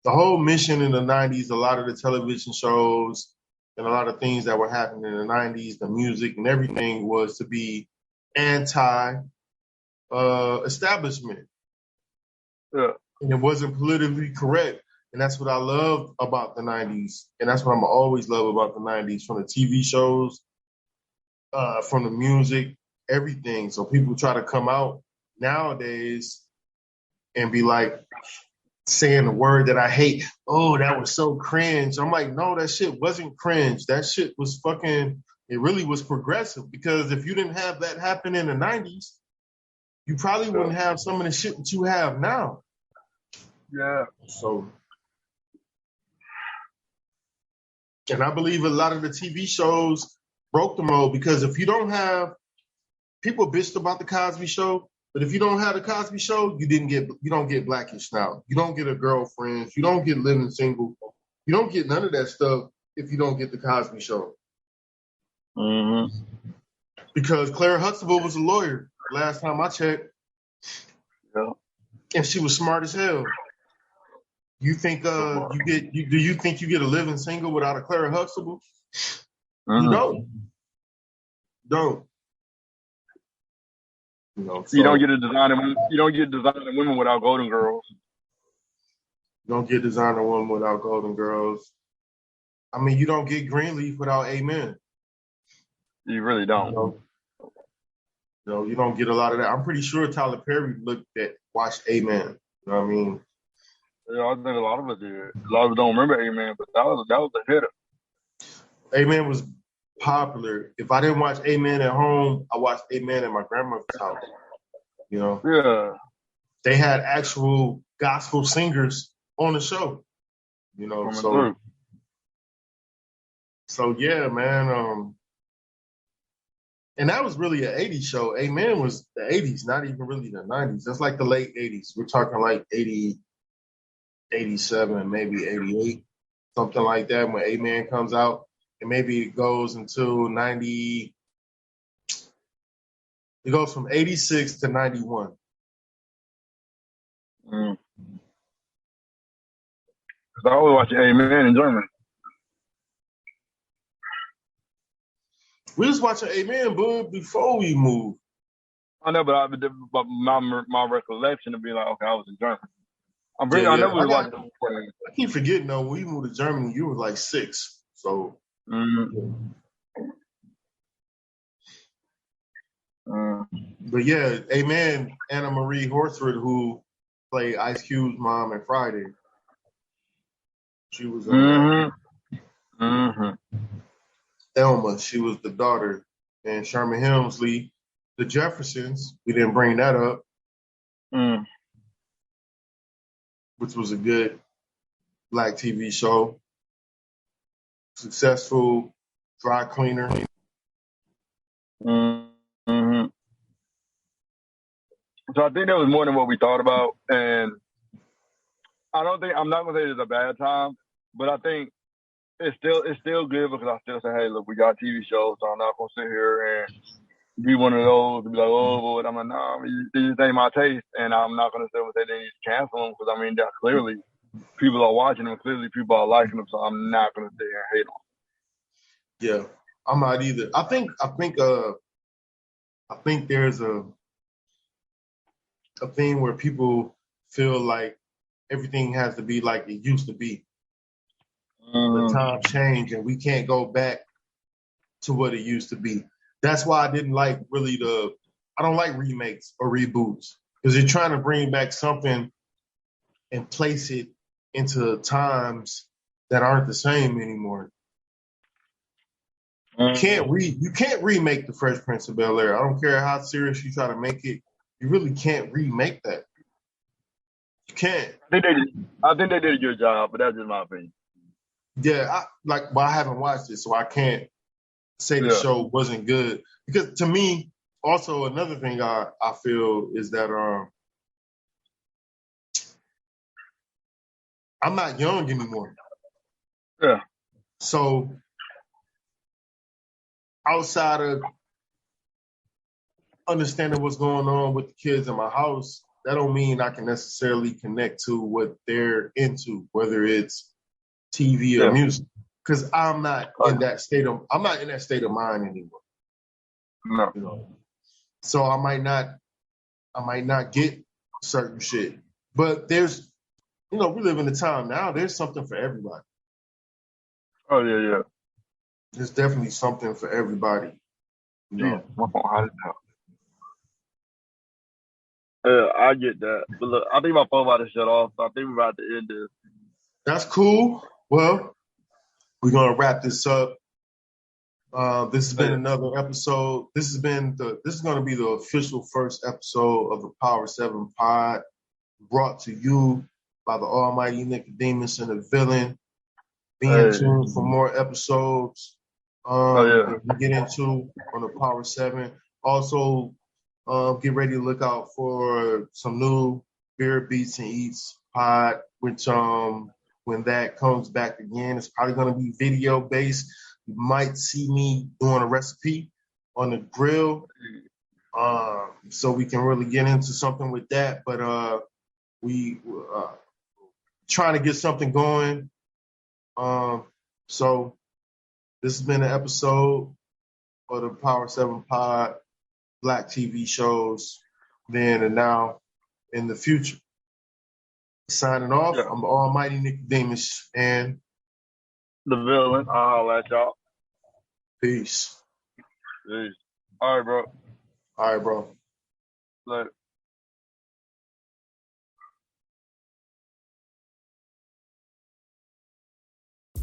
The whole mission in the 90s, a lot of the television shows and a lot of things that were happening in the 90s, the music and everything was to be anti-establishment. Yeah. And it wasn't politically correct. And that's what I love about the 90s. And that's what I'm always love about the 90s, from the TV shows, from the music, everything. So people try to come out nowadays and be like, saying the word that I hate. Oh, that was so cringe. I'm like, no, that shit wasn't cringe. That shit was fucking, it really was progressive, because if you didn't have that happen in the 90s, you probably wouldn't have some of the shit that you have now. Yeah. So, and I believe a lot of the TV shows broke the mold, because if you don't have, people bitched about the Cosby Show, but if you don't have the Cosby Show, you don't get Blackish now. You don't get A Girlfriend. You don't get Living Single. You don't get none of that stuff if you don't get the Cosby Show. Mm-hmm. Because Claire Huxtable was a lawyer last time I checked. Yeah. And she was smart as hell. You think do you think you get a Living Single without a Claire Huxtable? Mm-hmm. You don't. You don't get Designer Women without Golden Girls. You don't get Designer Women without Golden Girls. I mean, you don't get Greenleaf without Amen. You really don't. You don't get a lot of that. I'm pretty sure Tyler Perry watched Amen. You know what I mean? Yeah, I think a lot of us did. A lot of us don't remember Amen, but that was a hitter. Amen was popular. If I didn't watch Amen at home, I watched Amen at my grandmother's house. Yeah. They had actual gospel singers on the show. So yeah, man. And that was really an 80s show. Amen was the 80s, not even really the 90s. That's like the late 80s. We're talking like 80, 87, maybe 88, something like that when Amen comes out. And maybe it goes until 90, It goes from 86 to 91. Mm. 'Cause I always watch Amen in German. We was watching Amen, bud, before we moved. I know, but my recollection of being like, okay, I was in Germany. I Yeah. know we were watching. I keep forgetting though. When we moved to Germany, you were like 6. So. Mm. But yeah, Amen, Anna Marie Horsford, who played Ice Cube's mom in Friday. She was Thelma. She was the daughter. And Sherman Hemsley, the Jeffersons. We didn't bring that up, which was a good Black TV show. Successful dry cleaner. Mm-hmm. So I think that was more than what we thought about, and I'm not gonna say it's a bad time, but I think it's still good because I still say, hey, look, we got TV shows, so I'm not gonna sit here and be one of those and be like, oh, but I'm like, no, these ain't my taste, and I'm not gonna say they need to cancel them because I mean, that clearly people are watching them, clearly people are liking them, so I'm not gonna sit here and hate them. Yeah, I'm not either. I think there's a thing where people feel like everything has to be like it used to be. The times change and we can't go back to what it used to be. That's why I didn't like I don't like remakes or reboots because you're trying to bring back something and place it into times that aren't the same anymore. You can't remake The Fresh Prince of Bel-Air. I don't care how serious you try to make it. You really can't remake that. You can't. I think they did a good job, but that's just my opinion. Yeah, I haven't watched it, so I can't say the show wasn't good. Because to me, also another thing I feel is that I'm not young anymore. Yeah. So outside of understanding what's going on with the kids in my house, that don't mean I can necessarily connect to what they're into, whether it's TV or music. Because I'm not in that state of mind anymore. No. You know? So I might not get certain shit. But there's we live in a time now, there's something for everybody. Oh yeah. There's definitely something for everybody. Yeah, I get that. But look, I think my phone about to shut off, so I think we're about to end this. That's cool. Well, we're gonna wrap this up. This has been another episode. This is going to be the official first episode of the Power 7 Pod, brought to you by the Almighty Nicodemus and the Villain. Be in tune for more episodes. We get into on the Power 7. Also, get ready to look out for some new Beer Beats and Eats pod, which when that comes back again, it's probably going to be video based. You might see me doing a recipe on the grill, so we can really get into something with that. But we trying to get something going. So this has been an episode of the Power 7 Pod, Black TV shows, then and now, in the future. Signing off, I'm Almighty Nicodemus and the Villain. I'll holla at y'all. Peace. All right, bro. Later.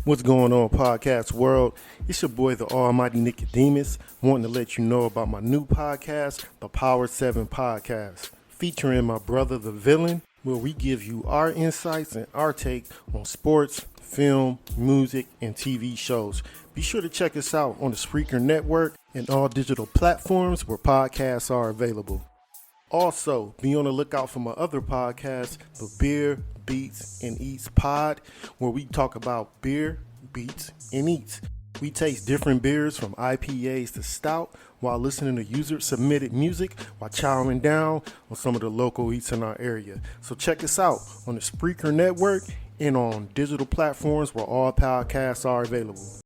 What's going on, podcast world? It's your boy, the Almighty Nicodemus, wanting to let you know about my new podcast, the Power 7 Podcast, featuring my brother, the Villain, where we give you our insights and our take on sports, film, music, and TV shows. Be sure to check us out on the Spreaker Network and all digital platforms where podcasts are available. Also, be on the lookout for my other podcast, the Beer, Beats, and Eats Pod, where we talk about beer, beats, and eats. We taste different beers from IPAs to stout while listening to user-submitted music while chowing down on some of the local eats in our area. So check us out on the Spreaker Network and on digital platforms where all podcasts are available.